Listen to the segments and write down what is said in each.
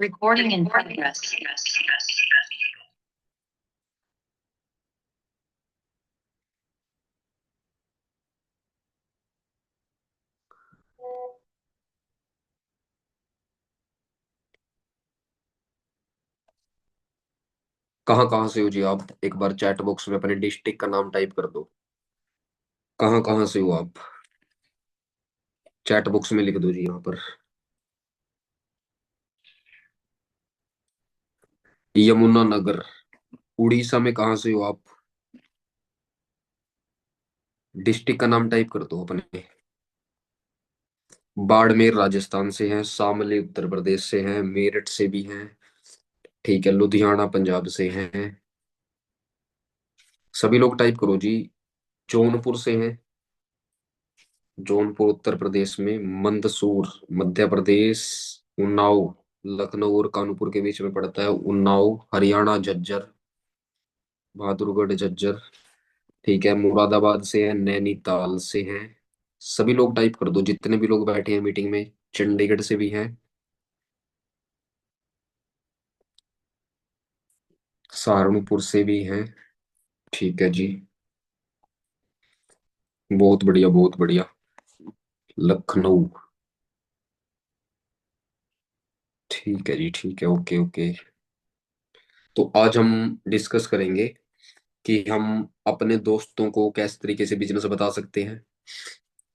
Recording in progress. कहाँ कहाँ से हो जी आप? एक बार चैट बॉक्स में अपने डिस्ट्रिक्ट का नाम टाइप कर दो। कहाँ कहाँ से हो आप? चैट बॉक्स में लिख दो जी यहाँ पर। यमुनानगर। उड़ीसा में कहाँ से हो आप? डिस्ट्रिक्ट का नाम टाइप कर दो अपने। बाड़मेर राजस्थान से हैं, शामली उत्तर प्रदेश से हैं, मेरठ से भी हैं। ठीक है, लुधियाना पंजाब से हैं। सभी लोग टाइप करो जी। जौनपुर से हैं। जौनपुर उत्तर प्रदेश में। मंदसूर मध्य प्रदेश। उन्नाव लखनऊ और कानपुर के बीच में पड़ता है। उन्नाव हरियाणा। झज्जर बहादुरगढ़ झज्जर। ठीक है, मुरादाबाद से है, नैनीताल से है। सभी लोग टाइप कर दो जितने भी लोग बैठे हैं मीटिंग में। चंडीगढ़ से भी हैं। सहारनपुर से भी हैं। ठीक है जी। बहुत बढ़िया बहुत बढ़िया। लखनऊ। ठीक है जी, ठीक है, ओके ओके। तो आज हम डिस्कस करेंगे कि हम अपने दोस्तों को किस तरीके से बिजनेस बता सकते हैं।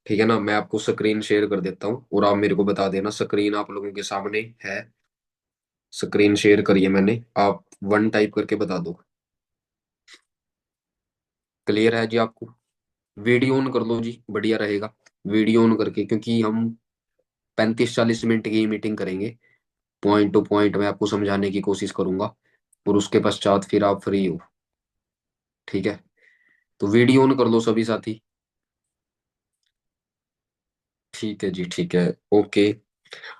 ठीक है ना, मैं आपको स्क्रीन शेयर कर देता हूँ और आप मेरे को बता देना। स्क्रीन आप लोगों के सामने है। स्क्रीन शेयर करिए मैंने, आप वन टाइप करके बता दो। क्लियर है जी आपको? वीडियो ऑन कर लो जी, बढ़िया रहेगा। वीडियो ऑन करके, क्योंकि हम 35-40 मिनट की मीटिंग करेंगे। पॉइंट टू पॉइंट मैं आपको समझाने की कोशिश करूंगा और उसके पश्चात फिर आप फ्री हो। ठीक है, तो वीडियो ऑन कर लो सभी साथी। ठीक है जी, ठीक है, ओके।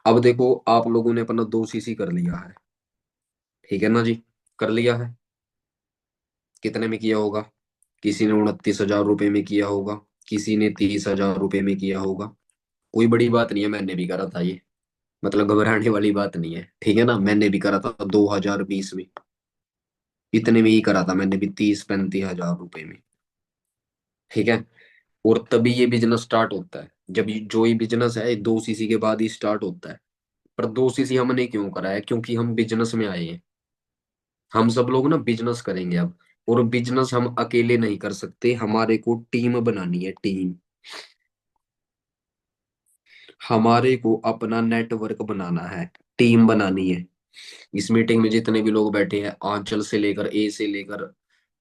अब देखो, आप लोगों ने अपना 2 सीसी कर लिया है। ठीक है ना जी? कर लिया है। कितने में किया होगा? किसी ने 29,000 रुपये में किया होगा। किसी ने 30,000 रुपये में किया होगा। कोई बड़ी बात नहीं है, मैंने भी करा था ये। मतलब घबराने वाली बात नहीं है, ठीक है ना? मैंने भी करा था 2020 में। इतने में ही करा था मैंने भी, 30-35 हजार रुपए में। ठीक है। और तभी ये बिजनेस स्टार्ट होता है। जब जो ये बिजनेस है 2 सीसी के बाद ही स्टार्ट होता है। पर 2 सीसी हमने क्यों करा है? क्योंकि हम बिजनेस में आए हैं। हम सब लोग ना बिजनेस करेंगे अब। और बिजनेस हम अकेले नहीं कर सकते, हमारे को टीम बनानी है, टीम। हमारे को अपना नेटवर्क बनाना है। टीम बनानी है। इस मीटिंग में जितने भी लोग बैठे हैं, आंचल से लेकर ए से लेकर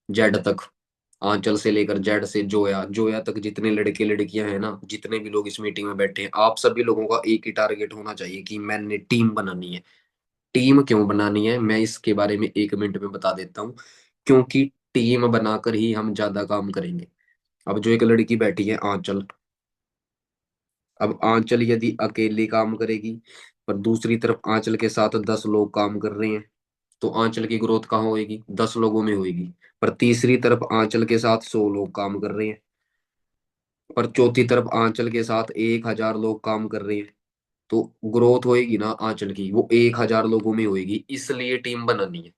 जेड तक। आंचल से लेकर जेड से जोया, जोया तक जितने लड़के लड़कियां हैं ना, जितने भी लोग इस मीटिंग में बैठे हैं, आप सभी लोगों का एक ही टारगेट होना चाहिए कि मैंने टीम बनानी है। टीम क्यों बनानी है, मैं इसके बारे में 1 मिनट में बता देता हूँ। क्योंकि टीम बनाकर ही हम ज्यादा काम करेंगे। अब जो एक लड़की बैठी है आंचल, अब आंचल यदि अकेली काम करेगी, पर दूसरी तरफ आंचल के साथ 10 लोग काम कर रहे हैं, तो आंचल की ग्रोथ कहाँ होएगी? 10 लोगों में होएगी। पर तीसरी तरफ आंचल के साथ 100 लोग काम कर रहे हैं, पर चौथी तरफ आंचल के साथ 1,000 लोग काम कर रहे हैं। तो ग्रोथ होएगी ना आंचल की, वो 1,000 लोगों में होएगी। इसलिए टीम बनानी है।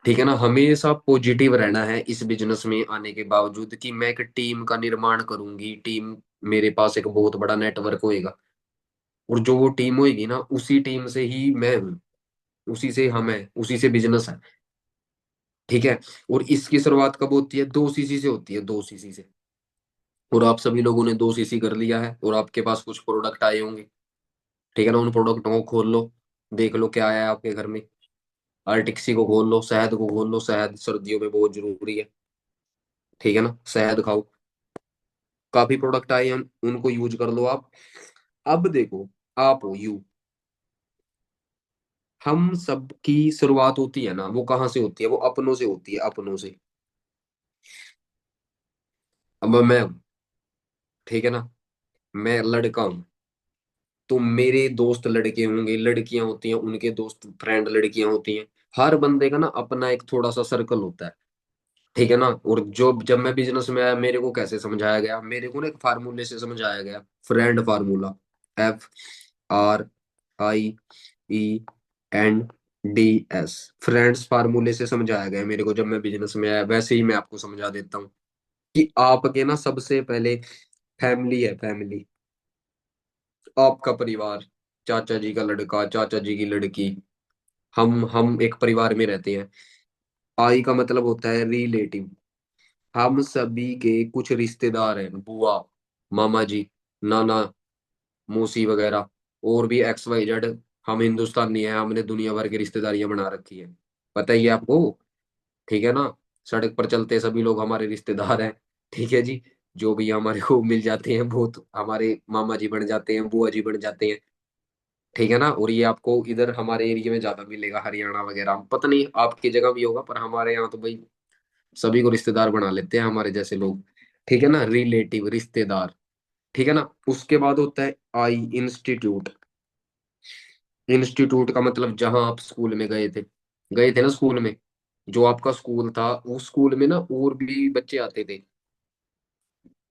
ठीक है ना? हमेशा पॉजिटिव रहना है इस बिजनेस में आने के बावजूद, कि मैं एक टीम का निर्माण करूंगी। टीम, मेरे पास एक बहुत बड़ा नेटवर्क होएगा। और जो वो टीम होएगी ना, उसी टीम से ही मैं हूँ। उसी से हम है, उसी से बिजनेस है। ठीक है। और इसकी शुरुआत कब होती है? 2 सीसी से होती है, 2 सीसी से। और आप सभी लोगों ने 2 सीसी कर लिया है और आपके पास कुछ प्रोडक्ट आए होंगे। ठीक है ना? उन प्रोडक्टों को खोल लो। देख लो क्या आया है आपके घर में। आर्टिक्सी को खोल लो, शहद को खोल लो। शहद सर्दियों में बहुत जरूरी है। ठीक है ना? शहद खाओ। काफी प्रोडक्ट आए हैं, उनको यूज कर लो आप। अब देखो, आप हो यू। हम सबकी शुरुआत होती है ना, वो कहाँ से होती है? वो अपनों से होती है, अपनों से। अब मैं हूं, ठीक है ना? मैं लड़का हूं, तो मेरे दोस्त लड़के होंगे, लड़कियां होती हैं, उनके दोस्त फ्रेंड लड़कियां होती हैं। हर बंदे का ना अपना एक थोड़ा सा सर्कल होता है। ठीक है ना? और जो जब मैं बिजनेस में आया, मेरे को कैसे समझाया गया? मेरे को ना एक फार्मूले से समझाया गया, friend formula. FRIEND FRIENDS। Friends फार्मूले से समझाया गया है मेरे को जब मैं बिजनेस में आया, वैसे ही मैं आपको समझा देता हूँ कि आपके ना सबसे पहले फैमिली है, फैमिली, आपका परिवार, चाचा जी का लड़का, चाचा जी की लड़की, हम एक परिवार में रहते हैं। आई का मतलब होता है रिलेटिव। हम सभी के कुछ रिश्तेदार हैं, बुआ, मामा जी, नाना, मौसी वगैरह, और भी XYZ। हम हिंदुस्तानी हैं, हमने दुनिया भर की रिश्तेदारियां बना रखी है, पता ही है आपको। ठीक है ना। सड़क पर चलते सभी लोग हमारे रिश्तेदार हैं। ठीक है जी। जो भी हमारे को मिल जाते हैं बहुत, हमारे मामा जी बन जाते हैं, बुआ जी बन जाते हैं। ठीक है ना। और ये आपको इधर हमारे एरिया में ज्यादा मिलेगा, हरियाणा वगैरह, पता नहीं आपकी जगह भी होगा, पर हमारे यहाँ तो भाई सभी को रिश्तेदार बना लेते हैं हमारे जैसे लोग। ठीक है ना, रिलेटिव, रिश्तेदार। ठीक है ना। उसके बाद होता है आई, इंस्टीट्यूट। इंस्टीट्यूट का मतलब जहां आप स्कूल में गए थे ना स्कूल में, जो आपका स्कूल था, उस स्कूल में ना और भी बच्चे आते थे।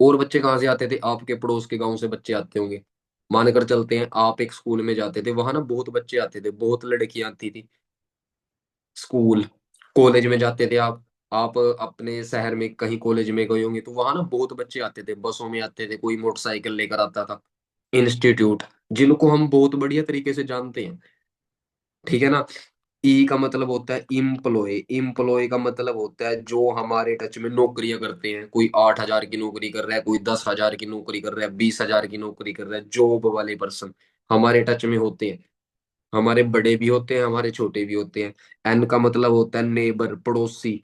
और बच्चे कहाँ से आते थे? आपके पड़ोस के गांव से बच्चे आते होंगे। मानकर चलते हैं आप एक स्कूल में जाते थे, वहां ना बहुत बच्चे आते थे, बहुत लड़कियां आती थी। स्कूल, कॉलेज में जाते थे आप अपने शहर में कहीं कॉलेज में गए होंगे, तो वहां ना बहुत बच्चे आते थे, बसों में आते थे, कोई मोटरसाइकिल लेकर आता था। इंस्टीट्यूट, जिनको हम बहुत बढ़िया तरीके से जानते हैं। ठीक है ना। ई का मतलब होता है इम्प्लॉय। इम्प्लॉय का मतलब होता है जो हमारे टच में नौकरियां करते हैं, कोई 8,000 की नौकरी कर रहा है, कोई 10,000 की नौकरी कर रहा है, 20,000 की नौकरी कर रहा है, जॉब वाले पर्सन हमारे टच में होते हैं। हमारे बड़े भी होते हैं, हमारे छोटे भी होते हैं। एन का मतलब होता है नेबर, पड़ोसी।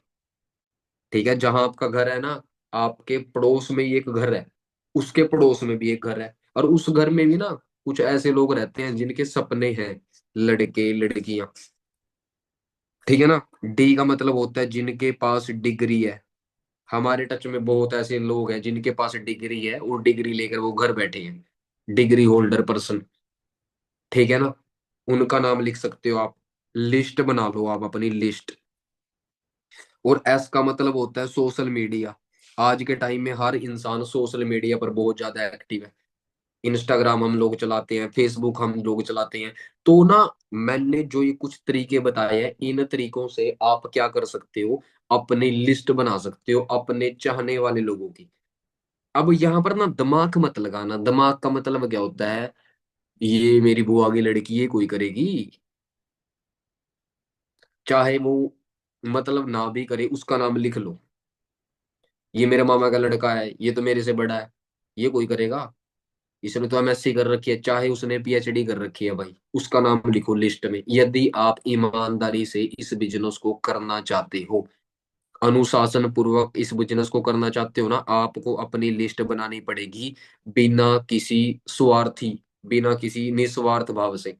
ठीक है, जहां आपका घर है ना, आपके पड़ोस में ही एक घर है, उसके पड़ोस में भी एक घर है, और उस घर में भी ना कुछ ऐसे लोग रहते हैं जिनके सपने हैं, लड़के लड़कियां। ठीक है ना। डी का मतलब होता है जिनके पास डिग्री है। हमारे टच में बहुत ऐसे लोग हैं जिनके पास डिग्री है, और डिग्री लेकर वो घर बैठे हैं, डिग्री होल्डर पर्सन। ठीक है ना। उनका नाम लिख सकते हो आप। लिस्ट बना लो आप अपनी लिस्ट। और एस का मतलब होता है सोशल मीडिया। आज के टाइम में हर इंसान सोशल मीडिया पर बहुत ज्यादा एक्टिव है। इंस्टाग्राम हम लोग चलाते हैं, फेसबुक हम लोग चलाते हैं। तो ना, मैंने जो ये कुछ तरीके बताए हैं, इन तरीकों से आप क्या कर सकते हो, अपनी लिस्ट बना सकते हो अपने चाहने वाले लोगों की। अब यहाँ पर ना दिमाग मत लगाना। दिमाग का मतलब क्या होता है? ये मेरी बुआ की लड़की है, कोई करेगी? चाहे वो मतलब ना भी करे, उसका नाम लिख लो। ये मेरे मामा का लड़का है, ये तो मेरे से बड़ा है, ये कोई करेगा? इसने तो MSc कर रखी है, चाहे उसने PhD कर रखी है, भाई उसका नाम लिखो लिस्ट में। यदि आप ईमानदारी से इस बिजनेस को करना चाहते हो, अनुशासन पूर्वक इस बिजनेस को करना चाहते हो ना, आपको अपनी लिस्ट बनानी पड़ेगी, बिना किसी स्वार्थी, बिना किसी निस्वार्थ भाव से,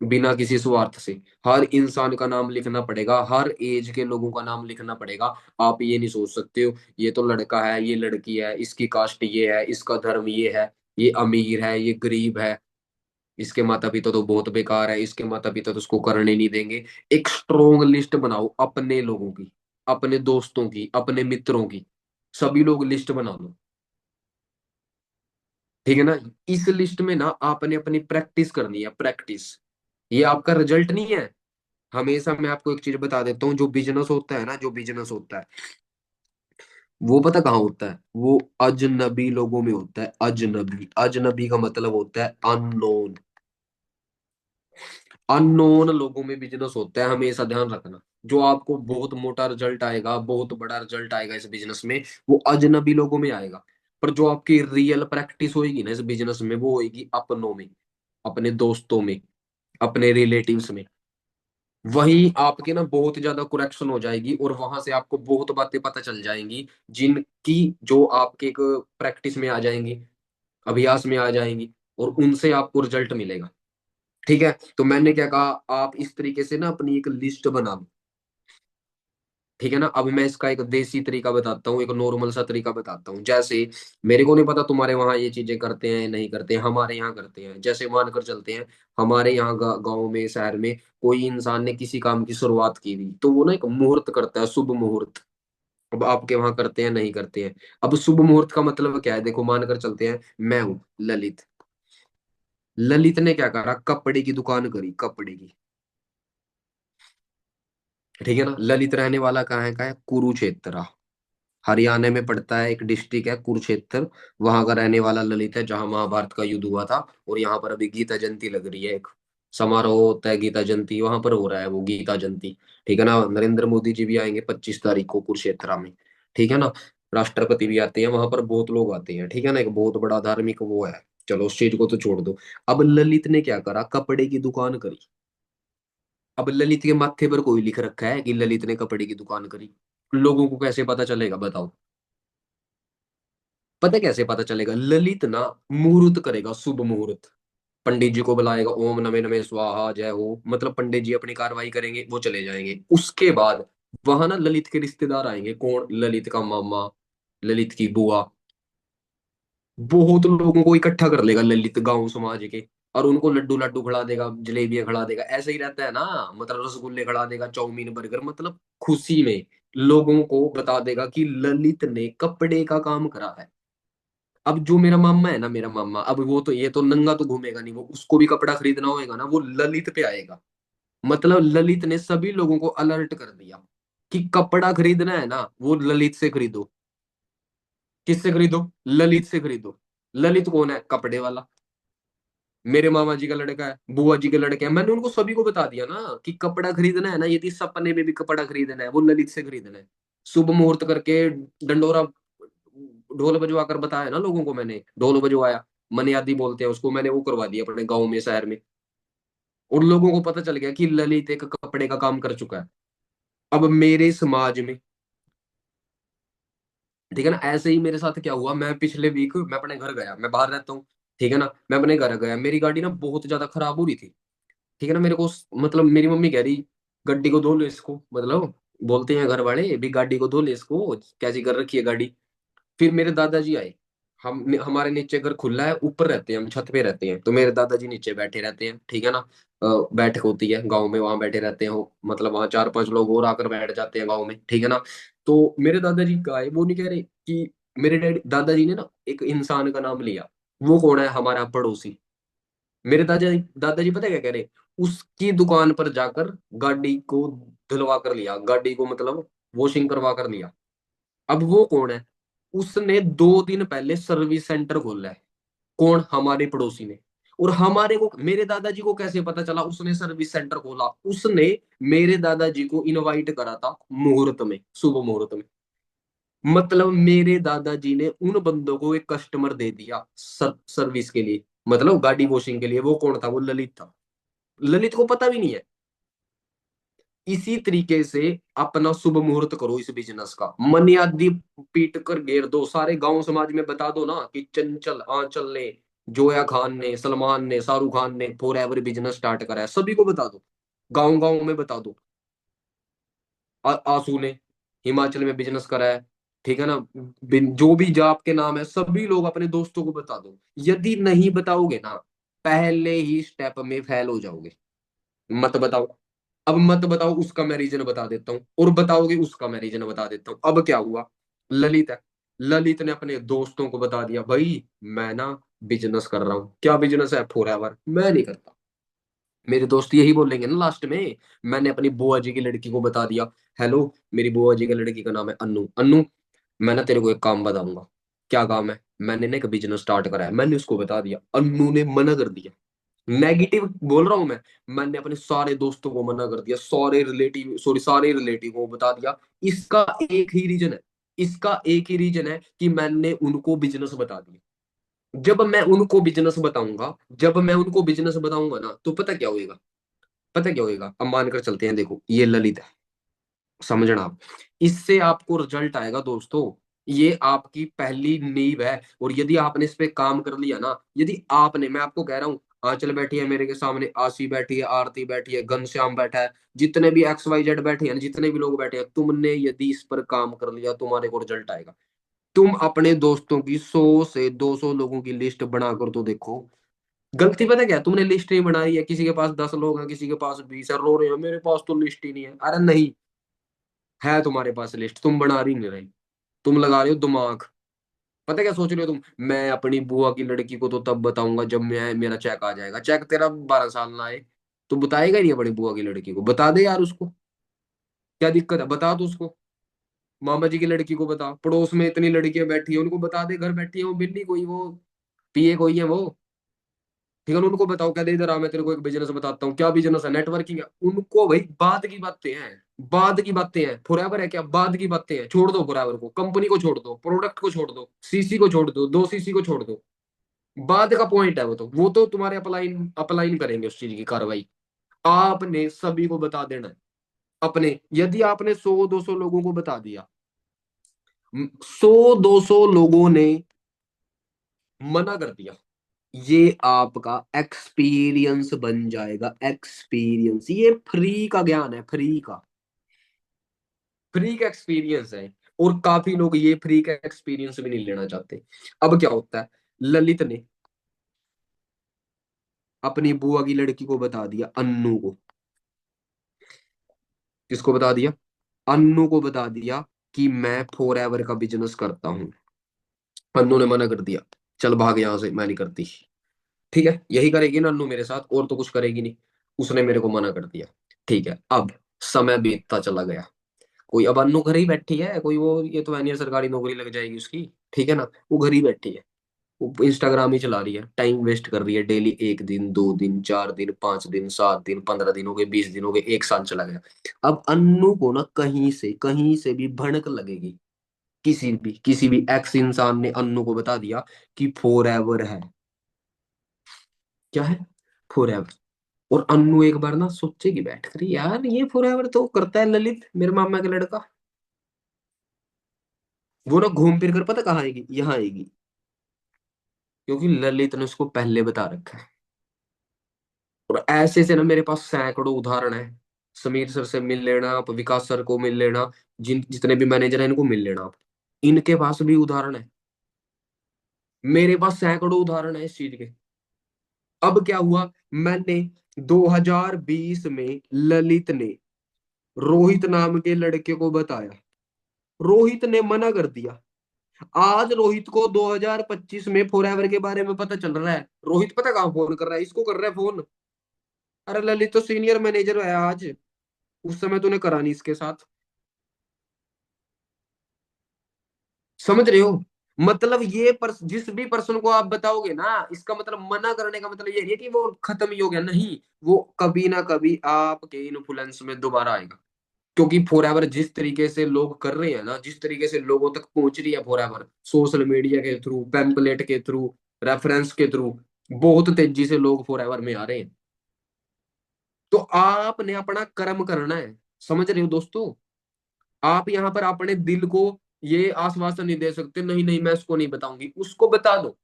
बिना किसी स्वार्थ से। हर इंसान का नाम लिखना पड़ेगा, हर एज के लोगों का नाम लिखना पड़ेगा। आप ये नहीं सोच सकते हो ये तो लड़का है, ये लड़की है, इसकी कास्ट ये है, इसका धर्म ये है, ये अमीर है, ये गरीब है, इसके माता पिता तो बहुत बेकार है, इसके माता पिता तो उसको करने नहीं देंगे। एक स्ट्रोंग लिस्ट बनाओ अपने लोगों की, अपने दोस्तों की, अपने मित्रों की, सभी लोग लिस्ट बना लो। ठीक है ना। इस लिस्ट में ना आपने अपनी प्रैक्टिस करनी है, प्रैक्टिस। ये आपका रिजल्ट नहीं है। हमेशा मैं आपको एक चीज बता देता हूँ, जो बिजनेस होता है ना, जो बिजनेस होता है, वो पता कहाँ होता है? वो अजनबी लोगों में होता है। अजनबी, अजनबी का मतलब होता है अननोन। अननोन लोगों में बिजनेस होता है, हमेशा ध्यान रखना। जो आपको बहुत मोटा रिजल्ट आएगा, बहुत बड़ा रिजल्ट आएगा इस बिजनेस में, वो अजनबी लोगों में आएगा। पर जो आपकी रियल प्रैक्टिस होगी ना इस बिजनेस में, वो होगी अपनों में, अपने दोस्तों में, अपने रिलेटिव्स में। वहीं आपकी ना बहुत ज्यादा करेक्शन हो जाएगी, और वहां से आपको बहुत बातें पता चल जाएंगी, जिनकी जो आपके एक प्रैक्टिस में आ जाएंगी, अभ्यास में आ जाएंगी, और उनसे आपको रिजल्ट मिलेगा। ठीक है। तो मैंने क्या कहा, आप इस तरीके से ना अपनी एक लिस्ट बना लो। ठीक है ना। अब मैं इसका एक देसी तरीका बताता हूँ, एक नॉर्मल सा तरीका बताता हूँ। जैसे, मेरे को नहीं पता तुम्हारे वहां ये चीजें करते हैं नहीं करते हैं, हमारे यहाँ करते हैं। जैसे मानकर चलते हैं, हमारे यहाँ गाँव में, शहर में, कोई इंसान ने किसी काम की शुरुआत की थी, तो वो ना एक मुहूर्त करता है, शुभ मुहूर्त। अब आपके वहां करते हैं नहीं करते हैं? अब शुभ मुहूर्त का मतलब क्या है? देखो, मानकर चलते हैं मैं हूँ ललित। ललित ने क्या करा, कपड़े की दुकान करी, कपड़े की। ठीक है ना। ललित रहने वाला कहाँ का है, कुरुक्षेत्र, हरियाणा में पड़ता है, एक डिस्ट्रिक्ट है कुरुक्षेत्र। वहां का रहने वाला ललित है, जहां महाभारत का युद्ध हुआ था। और यहाँ पर अभी गीता जयंती लग रही है, एक समारोह होता है गीता जयंती, वहां पर हो रहा है वो गीता जयंती। ठीक है ना। नरेंद्र मोदी जी भी आएंगे 25 तारीख को कुरुक्षेत्र में। ठीक है ना। राष्ट्रपति भी आते हैं वहां पर, बहुत लोग आते हैं। ठीक है ना, एक बहुत बड़ा धार्मिक वो है। चलो उस चीज को तो छोड़ दो। अब ललित ने क्या करा, कपड़े की दुकान करी। अब ललित के माथे पर कोई लिख रखा है कि ललित ने कपड़े की दुकान करी, लोगों को कैसे पता चलेगा बताओ। पता है कैसे पता चलेगा, ललित ना मुहूर्त करेगा, शुभ मुहूर्त। पंडित जी को बुलाएगा, ओम नमे नमे स्वाहा जय हो, मतलब पंडित जी अपनी कार्रवाई करेंगे, वो चले जाएंगे। उसके बाद वहां ना ललित के रिश्तेदार आएंगे, कौन, ललित का मामा, ललित की बुआ, बहुत लोगों को इकट्ठा कर लेगा ललित गांव समाज के। और उनको लड्डू लड्डू खिला देगा, जलेबियां खिला देगा, ऐसे ही रहता है ना। मतलब रसगुल्ले खिला देगा, चाउमीन बर्गर, मतलब खुशी में लोगों को बता देगा कि ललित ने कपड़े का काम करा है। अब जो मेरा मामा है ना, मेरा मामा, अब वो तो, ये तो नंगा तो घूमेगा नहीं, वो उसको भी कपड़ा खरीदना होएगा ना, वो ललित पे आएगा। मतलब ललित ने सभी लोगों को अलर्ट कर दिया कि कपड़ा खरीदना है ना, वो ललित से खरीदो। किससे खरीदो, ललित से खरीदो। ललित कौन है, कपड़े वाला। मेरे मामा जी का लड़का है, बुआ जी के लड़के हैं, मैंने उनको सभी को बता दिया ना कि कपड़ा खरीदना है ना, यदि सपने में भी कपड़ा खरीदना है, वो ललित से खरीदना है। शुभ मुहूर्त करके डंडोरा ढोल बजवा कर बताया ना लोगों को, मैंने ढोल बजवाया, मनियादी बोलते हैं उसको, मैंने वो करवा दिया अपने गांव में, शहर में। उन लोगों को पता चल गया कि ललित एक कपड़े का काम कर चुका है। अब मेरे समाज में, ठीक है ना, ऐसे ही मेरे साथ क्या हुआ, मैं पिछले वीक मैं अपने घर गया, मैं बाहर रहता हूँ। ठीक है ना, मैं अपने घर गया, मेरी गाड़ी ना बहुत ज्यादा खराब हो रही थी। ठीक है ना, मेरे को मतलब मेरी मम्मी कह रही, गड्डी को धो ले इसको, मतलब बोलते हैं घर वाले भी, गाड़ी को धो ले इसको, कैसी कर रखी है गाड़ी। फिर मेरे दादाजी आए। हम हमारे नीचे घर खुला है, ऊपर रहते हैं हम, छत पे रहते हैं, तो मेरे दादाजी नीचे बैठे रहते हैं। ठीक है ना। बैठक होती है गांव में, वहां बैठे रहते हैं वो, मतलब वहां 4-5 लोग और आकर बैठ जाते हैं गांव में। ठीक है ना। तो मेरे दादाजी का है, वो नहीं कह रहे कि, मेरे डैडी दादाजी ने ना एक इंसान का नाम लिया। वो कौन है, हमारा पड़ोसी। मेरे दादाजी दादाजी पता है क्या कह रहे, उसकी दुकान पर जाकर गाड़ी को धुलवा कर लिया, गाड़ी को मतलब वॉशिंग करवा कर लिया। अब वो कौन है, उसने 2 दिन पहले सर्विस सेंटर खोला है। कौन, हमारे पड़ोसी ने। और हमारे को, मेरे दादाजी को कैसे पता चला उसने सर्विस सेंटर खोला, उसने मेरे दादाजी को इनवाइट करा था मुहूर्त में, शुभ मुहूर्त में। मतलब मेरे दादाजी ने उन बंदों को एक कस्टमर दे दिया सर्विस के लिए, मतलब गाड़ी वॉशिंग के लिए। वो कौन था, वो ललित था। ललित को पता भी नहीं है। इसी तरीके से अपना शुभ मुहूर्त करो इस बिजनेस का, मनी आदि पीट कर घेर दो, सारे गांव समाज में बता दो ना कि चंचल आंचल ने, जोया खान ने, सलमान ने, शाहरुख खान ने फॉर एवर बिजनेस स्टार्ट करा है, सभी को बता दो। गांव गांव में बता दो। आंसू ने हिमाचल में बिजनेस करा है। ठीक है ना। जो भी जाप के नाम है, सभी लोग अपने दोस्तों को बता दो। यदि नहीं बताओगे ना, पहले ही स्टेप में फेल हो जाओगे। मत बताओ। अब मत बताओ, उसका मैं रीजन बता देता हूँ, और बताओगे उसका मैं रीजन बता देता हूँ। अब क्या हुआ, ललित है, ललित ने अपने दोस्तों को बता दिया, भाई मैं ना बिजनेस कर रहा हूँ। क्या बिजनेस है, फॉर एवर, मैं नहीं करता। मेरे दोस्त यही बोलेंगे ना लास्ट में। मैंने अपनी बुआ जी की लड़की को बता दिया, हेलो, मेरी बुआ जी की लड़की का नाम है अन्नू, अन्नू मैं ना तेरे को एक काम बताऊंगा। क्या काम है, मैंने ना एक बिजनेस स्टार्ट करा है, मैंने उसको बता दिया, अन्नू ने मना कर दिया। नेगेटिव बोल रहा हूं मैं। मैंने अपने सारे दोस्तों को मना कर दिया, सारे रिलेटिव, सॉरी सारे रिलेटिव को बता दिया। इसका एक ही रीजन है, इसका एक ही रीजन है कि मैंने उनको बिजनेस बता दिया। जब मैं उनको बिजनेस बताऊंगा, जब मैं उनको बिजनेस बताऊंगा ना, तो पता क्या होएगा, पता क्या होएगा, अब मानकर चलते हैं, देखो ये ललित है, समझना आप, इससे आपको रिजल्ट आएगा दोस्तों। ये आपकी पहली नींव है, और यदि आपने इस पे काम कर लिया ना, यदि आपने, मैं आपको कह रहा हूँ, आंचल बैठी है मेरे के सामने, आशी बैठी है, आरती बैठी है, घनश्याम बैठा है, जितने भी XYZ बैठे हैं, जितने भी लोग बैठे हैं, तुमने यदि इस पर काम कर लिया, तुम्हारे को रिजल्ट आएगा। तुम अपने दोस्तों की 100 से 200 लोगों की लिस्ट बनाकर तो देखो। गलती पता क्या है? तुमने लिस्ट नहीं बनाई है, किसी के पास 10 लोग हैं, किसी के पास 20 है, रो रहे हो मेरे पास तो लिस्ट ही नहीं है। अरे नहीं, है तुम्हारे पास लिस्ट, तुम बना रही नहीं रही, तुम लगा रहे हो दिमाग। पता है क्या सोच रहे हो तुम? मैं अपनी बुआ की लड़की को तो तब बताऊंगा जब मैं मेरा चेक आ जाएगा। चेक तेरा 12 साल ना आए तो बताएगा ही नहीं अपनी बुआ की लड़की को। बता दे यार उसको, क्या दिक्कत है? बता दो उसको। मामा जी की लड़की को बता, पड़ोस में इतनी लड़कियां बैठी है उनको बता दे, घर बैठी है वो बिल्ली कोई, वो पिए कोई है वो। ठीक है ना? उनको बताओ, कह दे इधर आ मैं तेरे को एक बिजनेस बताता हूँ। क्या बिजनेस है? नेटवर्किंग है। उनको भाई बाद की बातें हैं, बाद की बातें हैं। फॉरएवर है क्या? बाद की बातें हैं। छोड़ दो फॉरएवर को, कंपनी को छोड़ दो, प्रोडक्ट को छोड़ दो, सीसी को छोड़ दो, 2 सीसी को छोड़ दो। बाद का पॉइंट है वो तो तुम्हारे अपलाइन अपलाइन करेंगे उस चीज की कार्रवाई। आपने सभी को बता देना है। अपने यदि आपने 100-200 लोगों को बता दिया, 100-200 लोगों ने मना कर दिया, ये आपका एक्सपीरियंस बन जाएगा। एक्सपीरियंस, ये फ्री का ज्ञान है, फ्री का, फ्री का एक्सपीरियंस है। और काफी लोग ये फ्री का एक्सपीरियंस भी नहीं लेना चाहते। अब क्या होता है, ललित ने अपनी बुआ की लड़की को बता दिया, अन्नू को। किसको बता दिया? अन्नू को बता दिया कि मैं फॉर एवर का बिजनेस करता हूं। अन्नू ने मना कर दिया, चल भाग यहां से, मैं नहीं करती। ठीक है, यही करेगी ना अन्नू मेरे साथ, और तो कुछ करेगी नहीं। उसने मेरे को मना कर दिया। ठीक है, अब समय बीतता चला गया। कोई, अब अन्नू घर ही बैठी है, कोई वो ये तो है नहीं है, सरकारी नौकरी लग जाएगी उसकी। ठीक है ना? वो घर ही बैठी है, वो इंस्टाग्राम ही चला रही है, टाइम वेस्ट कर रही है डेली। 1 दिन, 2 दिन, 4 दिन, 5 दिन, 7 दिन, 15 दिन हो गए, 20 दिन हो गए, 1 साल चला गया। अब अन्नू को ना कहीं से भी भनक लगेगी। किसी भी एक्स इंसान ने अन्नू को बता दिया कि फॉर एवर है। क्या है? For ever. और अन्नू एक बार ना सोचेगी बैठ कर, यार ये फॉर एवर तो करता है ललित, मेरे मामा का लड़का। वो ना घूम फिर कर पता कहाँ आएगी? यहाँ आएगी। क्योंकि ललित ने उसको पहले बता रखा है। और ऐसे से ना मेरे पास सैकड़ों उदाहरण है। समीर सर से मिल लेना आप, विकास सर को मिल लेना, जितने भी मैनेजर हैं इनको मिल लेना आप। इनके पास भी उदाहरण है। मेरे पास सैकड़ों उदाहरण है इस चीज के। अब क्या हुआ, मैंने 2020 में ललित ने रोहित नाम के लड़के को बताया। रोहित ने मना कर दिया। आज रोहित को 2025 में फॉरएवर के बारे में पता चल रहा है। रोहित पता कहाँ फोन कर रहा है? इसको कर रहा है फोन। अरे ललित तो सीनियर मैनेजर है आज, उस समय तूने करा नहीं इसके साथ। समझ रहे हो? मतलब ये जिस भी पर्सन को आप बताओगे ना, इसका मतलब मना करने का मतलब ये नहीं है कि वो खत्म ही हो गया, नहीं। वो कभी ना कभी आपके इन्फ्लुएंस में दोबारा आएगा। क्योंकि फॉरएवर जिस तरीके से लोग कर रहे हैं ना, जिस तरीके से लोगों तक पहुंच रही है फॉरएवर, सोशल मीडिया के थ्रू, पैम्पलेट के थ्रू, रेफरेंस के थ्रू, बहुत तेजी से लोग फॉरएवर में आ रहे हैं। तो आपने अपना कर्म करना है। समझ रहे हो दोस्तों? आप यहाँ पर अपने दिल को ये आश्वासन नहीं दे सकते, नहीं नहीं मैं उसको नहीं बताऊंगी। उसको बता दो।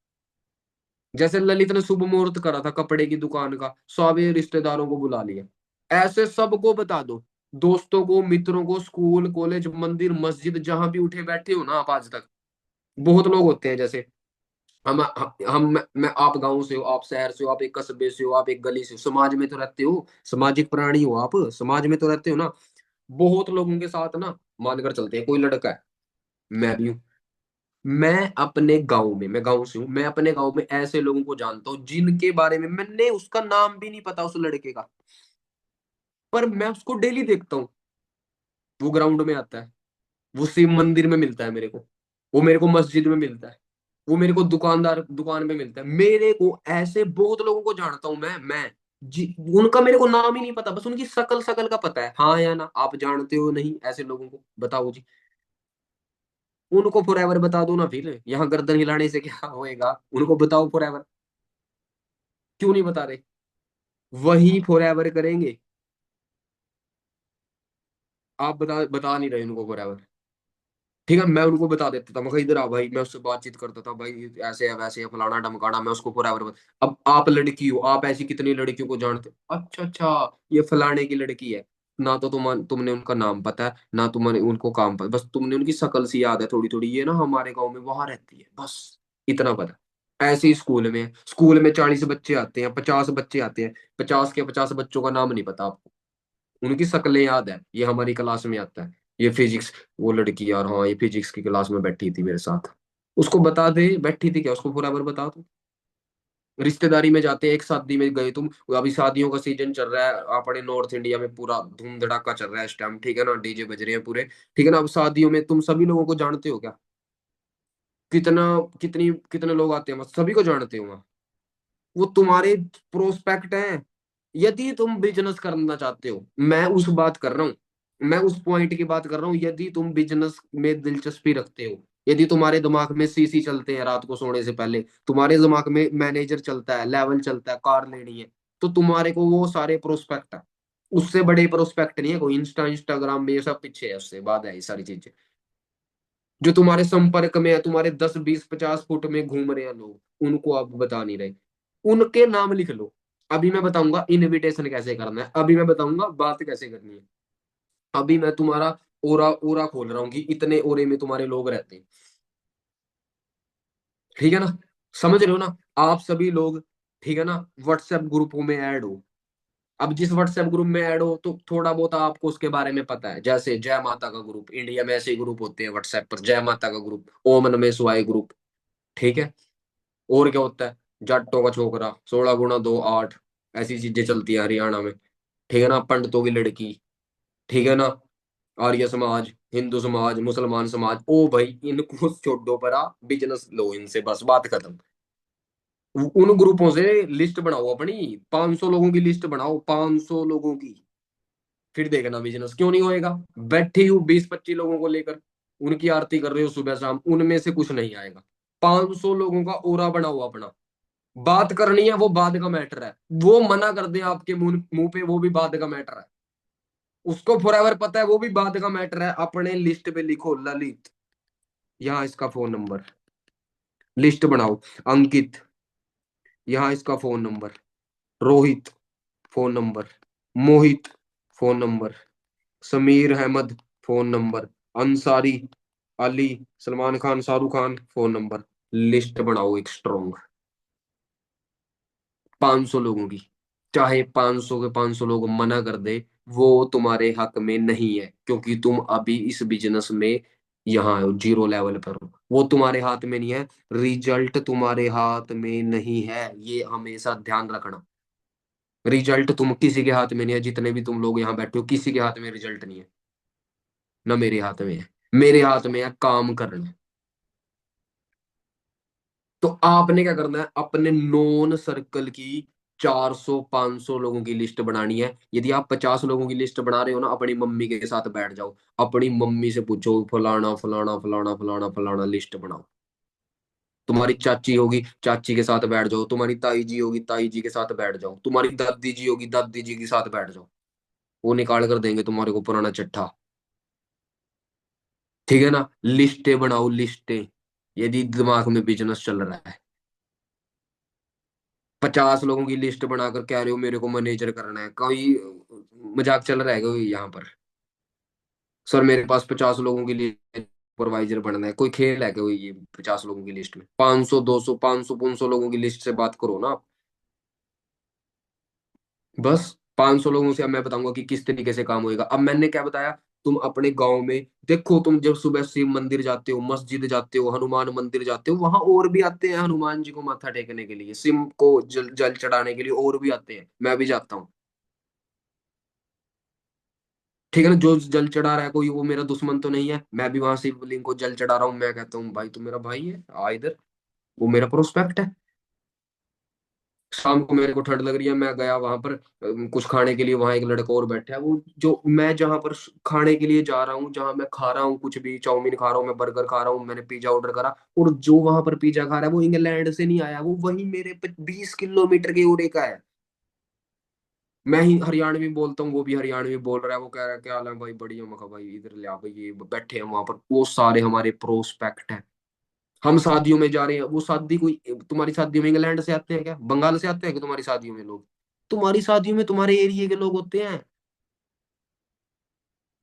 जैसे ललित ने शुभ मुहूर्त करा था कपड़े की दुकान का, सभी रिश्तेदारों को बुला लिया। ऐसे सबको बता दो, दोस्तों को, मित्रों को, स्कूल कॉलेज मंदिर मस्जिद जहां भी उठे बैठे हो ना आप आज तक। बहुत लोग होते हैं, जैसे मैं आप गांव से हो, आप शहर से हो, आप एक कस्बे से हो, आप एक गली से हो, समाज में तो रहते हो, सामाजिक प्राणी हो आप, समाज में तो रहते हो ना। बहुत लोगों के साथ ना मानकर चलते हैं। कोई लड़का है, मैं भी हूँ। मैं अपने गांव में, मैं गांव से हूँ, मैं अपने गांव में ऐसे लोगों को जानता हूँ जिनके बारे में मैंने उसका नाम भी नहीं पता उस लड़के का, पर मैं उसको डेली देखता हूँ। वो ग्राउंड में आता है, वो शिव मंदिर में मिलता है मेरे को, वो मेरे को मस्जिद में मिलता है, वो मेरे को दुकान में मिलता है। मेरे को ऐसे बहुत लोगों को जानता हूं मैं जी। उनका मेरे को नाम ही नहीं पता, बस उनकी शकल शकल का पता है, हाँ या ना। आप जानते हो नहीं ऐसे लोगों को? बताओ जी। उनको फॉरएवर बता दो ना, फिर यहाँ गर्दन हिलाने से क्या होएगा? उनको बताओ फॉरएवर। क्यों नहीं बता रहे? वही फॉरएवर करेंगे। आप बता बता नहीं रहे उनको फॉरएवर। ठीक है, मैं उनको बता देता था, मैं कहा इधर आ भाई, मैं उससे बातचीत करता था भाई, ऐसे है वैसे है फलाना ढमकाना, मैं उसको पूरा बराबर। अब आप लड़की हो, आप ऐसी कितनी लड़कियों को जानते हो? अच्छा अच्छा, ये फलाने की लड़की है। ना तो तुमने उनका नाम पता है, ना तुमने उनको काम पता, बस तुमने उनकी शक्ल सी याद है थोड़ी थोड़ी, ये ना हमारे गाँव में वहां रहती है, बस इतना पता। ऐसे ही स्कूल में 40 बच्चे आते हैं, 50 बच्चे आते हैं, 50 के 50 बच्चों का नाम नहीं पता आपको। उनकी शक्लें याद है, ये हमारी क्लास में आता है, ये फिजिक्स, वो लड़की यार, हाँ ये फिजिक्स की क्लास में बैठी थी मेरे साथ। उसको बता दे, बैठी थी क्या, उसको बराबर बता दो। रिश्तेदारी में जाते हैं, एक शादी में गए तुम, अभी शादियों का सीजन चल रहा है अपने नॉर्थ इंडिया में, पूरा धूम धड़ाका चल रहा है इस टाइम, ठीक है ना, डीजे बज रहे हैं पूरे, ठीक है ना। अब शादियों में तुम सभी लोगों को जानते हो क्या, कितना, कितने लोग आते हैं, सभी को जानते हो। वो तुम्हारे प्रोस्पेक्ट हैं। यदि तुम बिजनेस करना चाहते हो, मैं उस बात कर रहा हूँ, मैं उस पॉइंट की बात कर रहा हूँ, यदि तुम बिजनेस में दिलचस्पी रखते हो, यदि तुम्हारे दिमाग में सीसी चलते हैं रात को सोने से पहले, तुम्हारे दिमाग में मैनेजर चलता है, लेवल चलता है, कार लेनी है, तो तुम्हारे को वो सारे प्रोस्पेक्ट है। उससे बड़े प्रोस्पेक्ट नहीं है कोई, इंस्टाग्राम में ये सब पीछे है, उससे बाद है ये सारी चीजें। जो तुम्हारे संपर्क में है, तुम्हारे 10 20 50 फुट में घूम रहे हैं लोग, उनको आप बता नहीं रहे, उनके नाम लिख लो। अभी मैं बताऊंगा इनविटेशन कैसे करना है, अभी मैं बताऊंगा बात कैसे करनी है। अभी मैं तुम्हारा ओरा ओरा खोल रहा हूँ कि इतने ओरे में तुम्हारे लोग रहते हैं, ठीक है ना, समझ रहे हो ना आप सभी लोग, ठीक है ना। व्हाट्सएप ग्रुपों में ऐड हो। अब जिस व्हाट्सएप ग्रुप में ऐड हो तो थोड़ा बहुत आपको उसके बारे में पता है, जैसे जय माता का ग्रुप, इंडिया में ऐसे ग्रुप होते हैं व्हाट्सएप पर, जय माता का ग्रुप, ओम नमः शिवाय ग्रुप, ठीक है। और क्या होता है, जाटों का छोकरा, 16 × 2 = 8, ऐसी चीजें चलती है हरियाणा में, ठीक है ना, पंडितों की लड़की, ठीक है ना, आर्य समाज, हिंदू समाज, मुसलमान समाज, ओ भाई इनको छोड़ो, पर बिजनेस लो इनसे, बस बात खत्म। उन ग्रुपों से लिस्ट बनाओ अपनी, 500 लोगों की लिस्ट बनाओ, 500 लोगों की, फिर देखना बिजनेस क्यों नहीं होएगा। बैठी हूँ 20 25 लोगों को लेकर, उनकी आरती कर रहे हो सुबह शाम, उनमें से कुछ नहीं आएगा। 500 लोगों का ओरा बनाओ अपना, बात करनी है वो बाद का मैटर है, वो मना कर दे आपके मुंह मुंह पे, वो भी बाद का मैटर है, उसको फॉरएवर पता है, वो भी बाद का मैटर है। अपने लिस्ट पे लिखो ललित, यहाँ इसका फोन नंबर, लिस्ट बनाओ। अंकित, यहाँ इसका phone number. Rohit, phone number. Mohit, phone number. Sameer Ahmed, phone number. Ansari, Ali, Salman Khan, Shahrukh Khan, phone number. List बनाओ एक स्ट्रॉन्ग, 500 लोगों की। चाहे 500 के 500 लोग मना कर दे, वो तुम्हारे हक में नहीं है, क्योंकि तुम अभी इस बिजनेस में यहाँ हो, जीरो लेवल पर हो, वो तुम्हारे हाथ में नहीं है। रिजल्ट तुम्हारे हाथ में नहीं है, ये हमेशा ध्यान रखना। रिजल्ट तुम किसी के हाथ में नहीं है, जितने भी तुम लोग यहाँ बैठे हो किसी के हाथ में रिजल्ट नहीं है, ना मेरे हाथ में है। मेरे हाथ में है काम करना। तो आपने क्या करना है, अपने नोन सर्कल की 400 500 लोगों की लिस्ट बनानी है। यदि आप 50 लोगों की लिस्ट बना रहे हो ना, अपनी मम्मी के साथ बैठ जाओ, अपनी मम्मी से पूछो फलाना फलाना फलाना फलाना फलाना, लिस्ट बनाओ। तुम्हारी चाची होगी, चाची के साथ बैठ जाओ, तुम्हारी ताई जी होगी, ताई जी के साथ बैठ जाओ, तुम्हारी दादी जी होगी, दादी जी के साथ बैठ जाओ, वो निकाल कर देंगे तुम्हारे को पुराना चिट्ठा, ठीक है ना। लिस्टें बनाओ, लिस्टें, यदि दिमाग में बिजनेस चल रहा है। 50 लोगों की लिस्ट बनाकर कह रहे हो मेरे को मैनेजर करना है, कोई मजाक चल रहा है कोई यहाँ पर। सर मेरे पास 50 लोगों की लिस्ट, सुपरवाइजर बनना है, कोई खेल है कोई, ये 50 लोगों की लिस्ट में 500 200 500 500 लोगों की लिस्ट से बात करो ना आप। बस 500 लोगों से अब मैं बताऊंगा कि किस तरीके से काम होएगा। अब मैंने क्या बताया, तुम अपने गांव में देखो, तुम जब सुबह शिव मंदिर जाते हो, मस्जिद जाते हो, हनुमान मंदिर जाते हो, वहां और भी आते हैं हनुमान जी को माथा टेकने के लिए, सिम को जल चढ़ाने के लिए और भी आते हैं, मैं भी जाता हूँ, ठीक है ना। जो जल चढ़ा रहा है कोई, वो मेरा दुश्मन तो नहीं है, मैं भी वहां शिवलिंग को जल चढ़ा रहा हूँ, मैं कहता हूँ भाई तू मेरा भाई है, आ इधर, वो मेरा प्रोस्पेक्ट है। शाम को मेरे को ठंड लग रही है, मैं गया वहां पर कुछ खाने के लिए, वहां एक लड़का और बैठा है, वो जो मैं जहां पर खाने के लिए जा रहा हूँ, जहां मैं खा रहा हूँ कुछ भी, चाउमीन खा रहा हूँ, मैं बर्गर खा रहा हूँ, मैंने पिज्जा ऑर्डर करा, और जो वहां पर पिज्जा खा रहा है वो इंग्लैंड से नहीं आया, वो वही मेरे 20 किलोमीटर के ओरे का है। मैं ही हरियाणवी बोलता हूँ, वो भी हरियाणवी बोल रहा है, वो कह रहा है क्या हाल है भाई, बढ़िया। मैं कहा भाई इधर ले आ भाई, ये बैठे हैं वहां पर, वो सारे हमारे प्रोस्पेक्ट हैं। हम शादियों में जा रहे हैं, वो शादी कोई, तुम्हारी शादियों में इंग्लैंड से आते हैं क्या, बंगाल से आते हैं कि तुम्हारी शादियों में लोग, तुम्हारी शादियों में तुम्हारे एरिया के लोग होते हैं,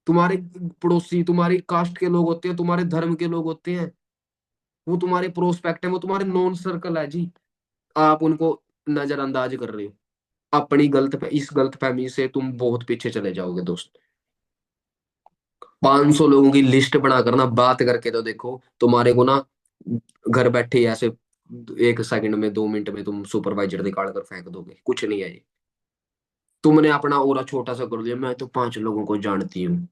तुम्हारे पड़ोसी, तुम्हारी कास्ट के लोग होते हैं, तुम्हारे धर्म के लोग होते हैं, वो तुम्हारे प्रोस्पेक्ट है, वो तुम्हारे नॉन सर्कल है जी। आप उनको नजरअंदाज कर रहे हो। अपनी इस गलत फहमी से तुम बहुत पीछे चले जाओगे दोस्त। 500 लोगों की लिस्ट बना कर ना बात करके तो देखो, तुम्हारे को ना घर बैठे ही ऐसे 1 सेकंड में 2 मिनट में तुम सुपरवाइजर निकाल कर फेंक दोगे, कुछ नहीं है ये। तुमने अपना ओरा छोटा सा कर लिया, मैं तो 5 लोगों को जानती हूँ।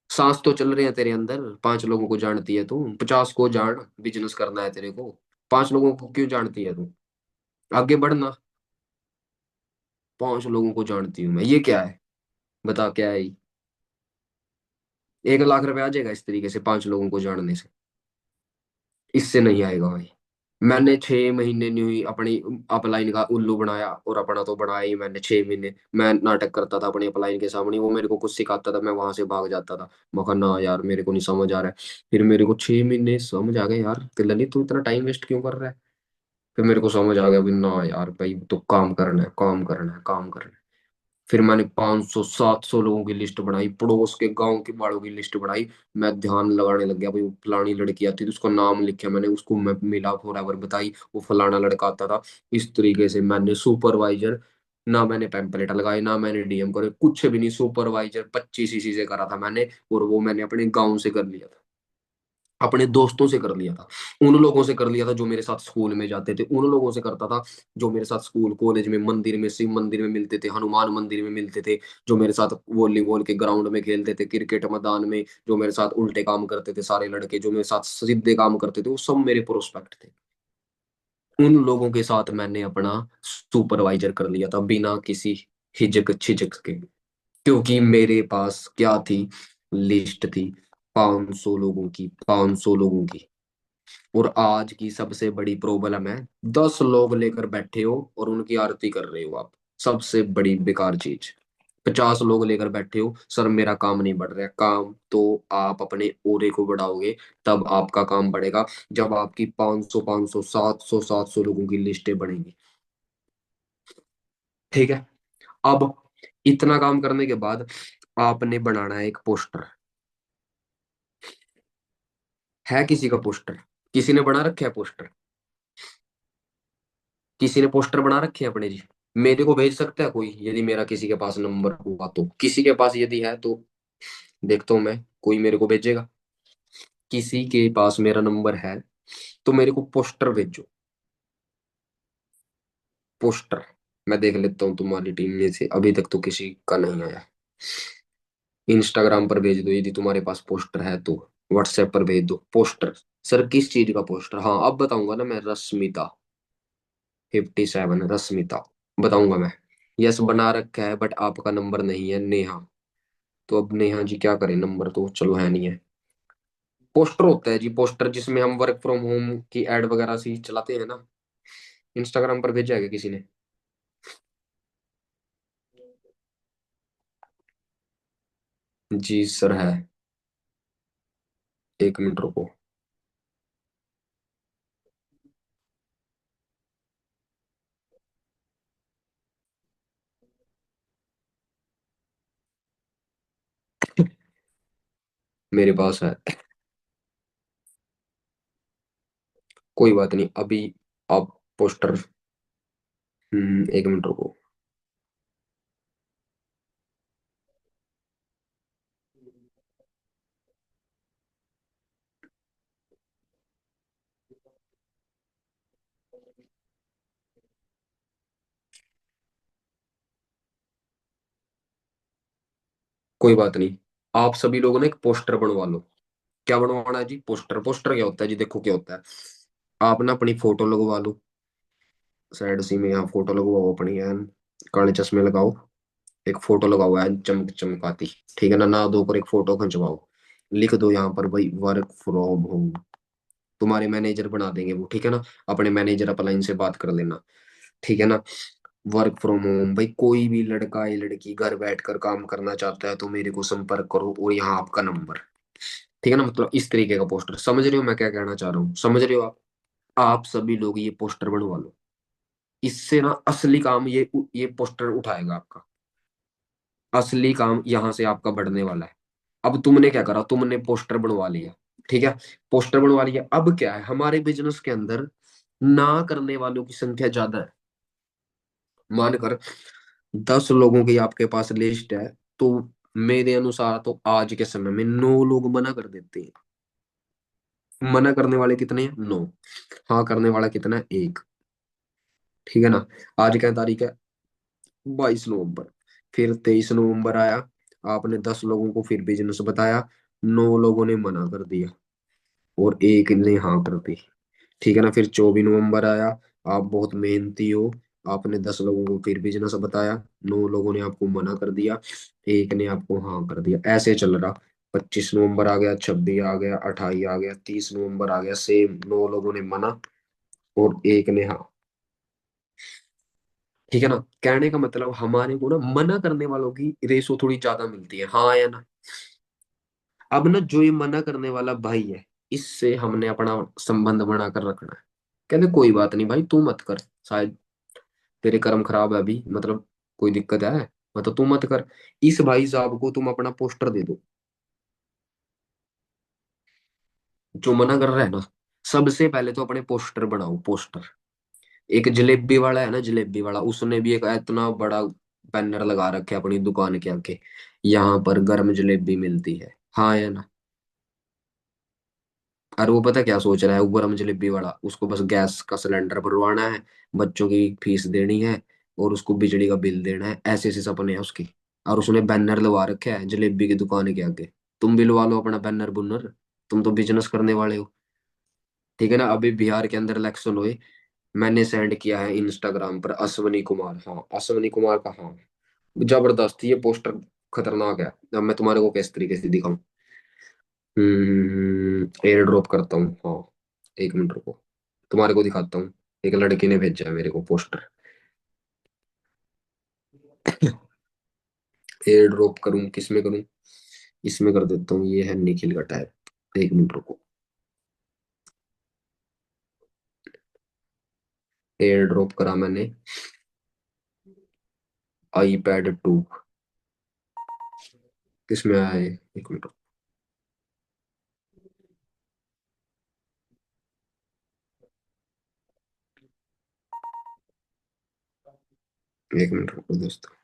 सांस तो चल रहे हैं तेरे अंदर, 5 लोगों को जानती है तू, 50 को जान, बिजनेस करना है तेरे को। 5 लोगों को क्यों जानती है तू? आगे बढ़ना। 5 लोगों को जानती हूँ मैं, ये क्या है? बता क्या है ये? 1 लाख रुपए आ जाएगा इस तरीके से 5 लोगों को जानने से? इससे नहीं आएगा भाई। मैंने 6 महीने नहीं हुई अपनी अपलाइन का उल्लू बनाया, और अपना तो बनाया ही मैंने 6 महीने। मैं नाटक करता था अपनी अपलाइन के सामने, वो मेरे को कुछ सिखाता था, मैं वहां से भाग जाता था। मैं कहा ना यार मेरे को नहीं समझ आ रहा है। फिर मेरे को 6 महीने समझ आ गए, यार ललित तू इतना टाइम वेस्ट क्यों कर रहा है? फिर मेरे को समझ आ गया भी ना यार भाई, तो काम करना है, काम करना है, काम करना है। फिर मैंने 500 700 लोगों की लिस्ट बनाई, पड़ोस के गांव के बाड़ों की लिस्ट बनाई। मैं ध्यान लगाने लग गया भाई, वो फलानी लड़की आती थी उसका नाम लिखा मैंने, उसको मैं मिला फॉरएवर बताई, वो फलाना लड़का आता था। इस तरीके से मैंने सुपरवाइजर, ना मैंने पैम्पलेट लगाए, ना मैंने डीएम करे, कुछ भी नहीं। सुपरवाइजर 25 इसी से करा था मैंने, और वो मैंने अपने गाँव से कर लिया था, अपने दोस्तों से कर लिया था। उन लोगों से कर लिया था जो मेरे साथ स्कूल में जाते थे, उन लोगों से करता था जो मेरे साथ स्कूल कॉलेज में, मंदिर में, शिव मंदिर में मिलते थे, हनुमान मंदिर में मिलते थे, जो मेरे साथ वॉलीबॉल के ग्राउंड में खेलते थे, क्रिकेट मैदान में जो मेरे साथ उल्टे काम करते थे, सारे लड़के जो मेरे साथ सीधे काम करते थे, वो सब मेरे प्रोस्पेक्ट थे। उन लोगों के साथ मैंने अपना सुपरवाइजर कर लिया था बिना किसी हिचक छिचक के। क्योंकि मेरे पास क्या थी? लिस्ट थी 500 लोगों की, 500 लोगों की। और आज की सबसे बड़ी प्रॉब्लम है, 10 लोग लेकर बैठे हो और उनकी आरती कर रहे हो आप। सबसे बड़ी बेकार चीज। 50 लोग लेकर बैठे हो, सर मेरा काम नहीं बढ़ रहा है। काम तो आप अपने ओरे को बढ़ाओगे, तब आपका काम बढ़ेगा। जब आपकी 500 500 700 700 लोगों की लिस्टें बनेंगी, ठीक है? अब इतना काम करने के बाद आपने बनाना है एक पोस्टर। है किसी का पोस्टर? किसी ने बना रखा है पोस्टर? किसी ने पोस्टर बना रखे हैं अपने जी? मेरे को भेज सकता है कोई, यदि मेरा किसी के पास नंबर हुआ तो? किसी के पास यदि है तो देखता हूँ मैं, कोई मेरे को भेजेगा? किसी के पास मेरा नंबर है तो मेरे को पोस्टर भेजो। पोस्टर मैं देख लेता हूँ तुम्हारी टीम में से, अभी तक तो किसी का नहीं आया। इंस्टाग्राम पर भेज दो यदि तुम्हारे पास पोस्टर है तो। व्हाट्सएप पर भेज दो पोस्टर। सर किस चीज का पोस्टर? हाँ अब बताऊंगा ना मैं, रश्मिता 57, रश्मिता बताऊंगा मैं। यस बना रखा है, बट आपका नंबर नहीं है, नेहा। तो अब नेहा जी क्या करें, नंबर तो चलो है नहीं है। पोस्टर होता है जी, पोस्टर जिसमें हम वर्क फ्रॉम होम की एड वगैरह सी चलाते हैं ना। इंस्टाग्राम पर भेजा है क्या किसी ने? जी सर है। 1 मिनट रुको। मेरे पास है। कोई बात नहीं अभी। आप पोस्टर, 1 मिनट रुको। कोई बात नहीं, आप सभी लोगों ने एक पोस्टर बनवा लो। क्या बनवाना है जी? पोस्टर। पोस्टर क्या होता है जी? देखो क्या होता है। आप ना अपनी फोटो लगवा लो, साइड सी में, यहाँ फोटो लगवाओ अपनी एन, काले चश्मे लगाओ, एक फोटो लगाओ एन चमक चमकाती, ठीक है ना? ना दो पर एक फोटो खिंचवाओ। लिख दो यहाँ पर भाई, वर्क फ्रॉम होम। तुम्हारे मैनेजर बना देंगे वो, ठीक है ना? अपने मैनेजर अपलाइन से बात कर लेना, ठीक है ना? वर्क फ्रॉम होम भाई, कोई भी लड़का या लड़की घर बैठकर काम करना चाहता है तो मेरे को संपर्क करो, और यहाँ आपका नंबर, ठीक है ना? मतलब इस तरीके का पोस्टर, समझ रहे हो मैं क्या कहना चाह रहा हूँ? समझ रहे हो आप सभी लोग ये पोस्टर बनवा लो। इससे ना असली काम ये पोस्टर उठाएगा आपका। असली काम यहाँ से आपका बढ़ने वाला है। अब तुमने क्या करा, तुमने पोस्टर बनवा लिया, ठीक है? पोस्टर बनवा लिया, अब क्या है हमारे बिजनेस के अंदर, ना करने वालों की संख्या ज्यादा है। मानकर 10 लोगों की आपके पास लिस्ट है, तो मेरे अनुसार तो आज के समय में 9 लोग मना कर देते हैं। मना करने वाले कितने हैं? 9। हाँ करने वाला कितना है? एक। ठीक है ना। आज क्या तारीख है? 22 नवंबर। फिर 23 नवंबर आया, आपने 10 लोगों को फिर बिजनेस बताया, 9 लोगों ने मना कर दिया और एक ने हाँ कर दी। ठीक है ना। फिर 24 नवंबर आया, आप बहुत मेहनती हो, आपने 10 लोगों को फिर बिजनेस बताया, 9 लोगों ने आपको मना कर दिया, एक ने आपको हाँ कर दिया। ऐसे चल रहा। 25 नवंबर आ गया, 26 आ गया, 28 आ गया, 30 नवंबर आ गया, सेम 9 लोगों ने मना और एक ने हाँ। ठीक है ना। कहने का मतलब हमारे को ना मना करने वालों की रेशो थोड़ी ज्यादा मिलती है, हाँ या ना। अब ना जो ये मना करने वाला भाई है, इससे हमने अपना संबंध बनाकर रखना है। कहते कोई बात नहीं भाई, तू मत कर, शायद तेरे कर्म खराब है अभी, मतलब कोई दिक्कत है, मतलब तू मत कर। इस भाई साहब को तुम अपना पोस्टर दे दो, जो मना कर रहा है ना। सबसे पहले तो अपने पोस्टर बनाओ, पोस्टर। एक जलेबी वाला है ना, जलेबी वाला, उसने भी एक इतना बड़ा बैनर लगा रखे है अपनी दुकान के आगे, यहाँ पर गर्म जलेबी मिलती है, हाँ या ना। और वो पता क्या सोच रहा है, वो गरम जलेबी वाला, उसको बस गैस का सिलेंडर भरवाना है, बच्चों की फीस देनी है और उसको बिजली का बिल देना है, ऐसे ऐसे सपने हैं उसके। और उसने बैनर लगा रखा है जलेबी की दुकान के आगे। तुम भी लगा लो अपना बैनर बुनर, तुम तो बिजनेस करने वाले हो। ठीक है ना। अभी बिहार के अंदर इलेक्शन हुए, मैंने सेंड किया है इंस्टाग्राम पर, अश्वनी कुमार, हाँ अश्वनी कुमार का, हाँ जबरदस्त ये पोस्टर, खतरनाक है। अब मैं तुम्हारे को किस तरीके से दिखाऊं। एयर ड्रॉप करता हूँ, हाँ। 1 मिनट रुको, तुम्हारे को दिखाता हूँ। एक लड़की ने भेजा है मेरे को पोस्टर। एयर ड्रॉप करूँ किस में करूँ? इसमें कर देता हूँ, ये है निखिल का टाइप। 1 मिनट रुको, एयर ड्रॉप करा मैंने। iPad 2 किसमें आया है? 1 मिनट रुको। 1 मिनट रुको दोस्तों।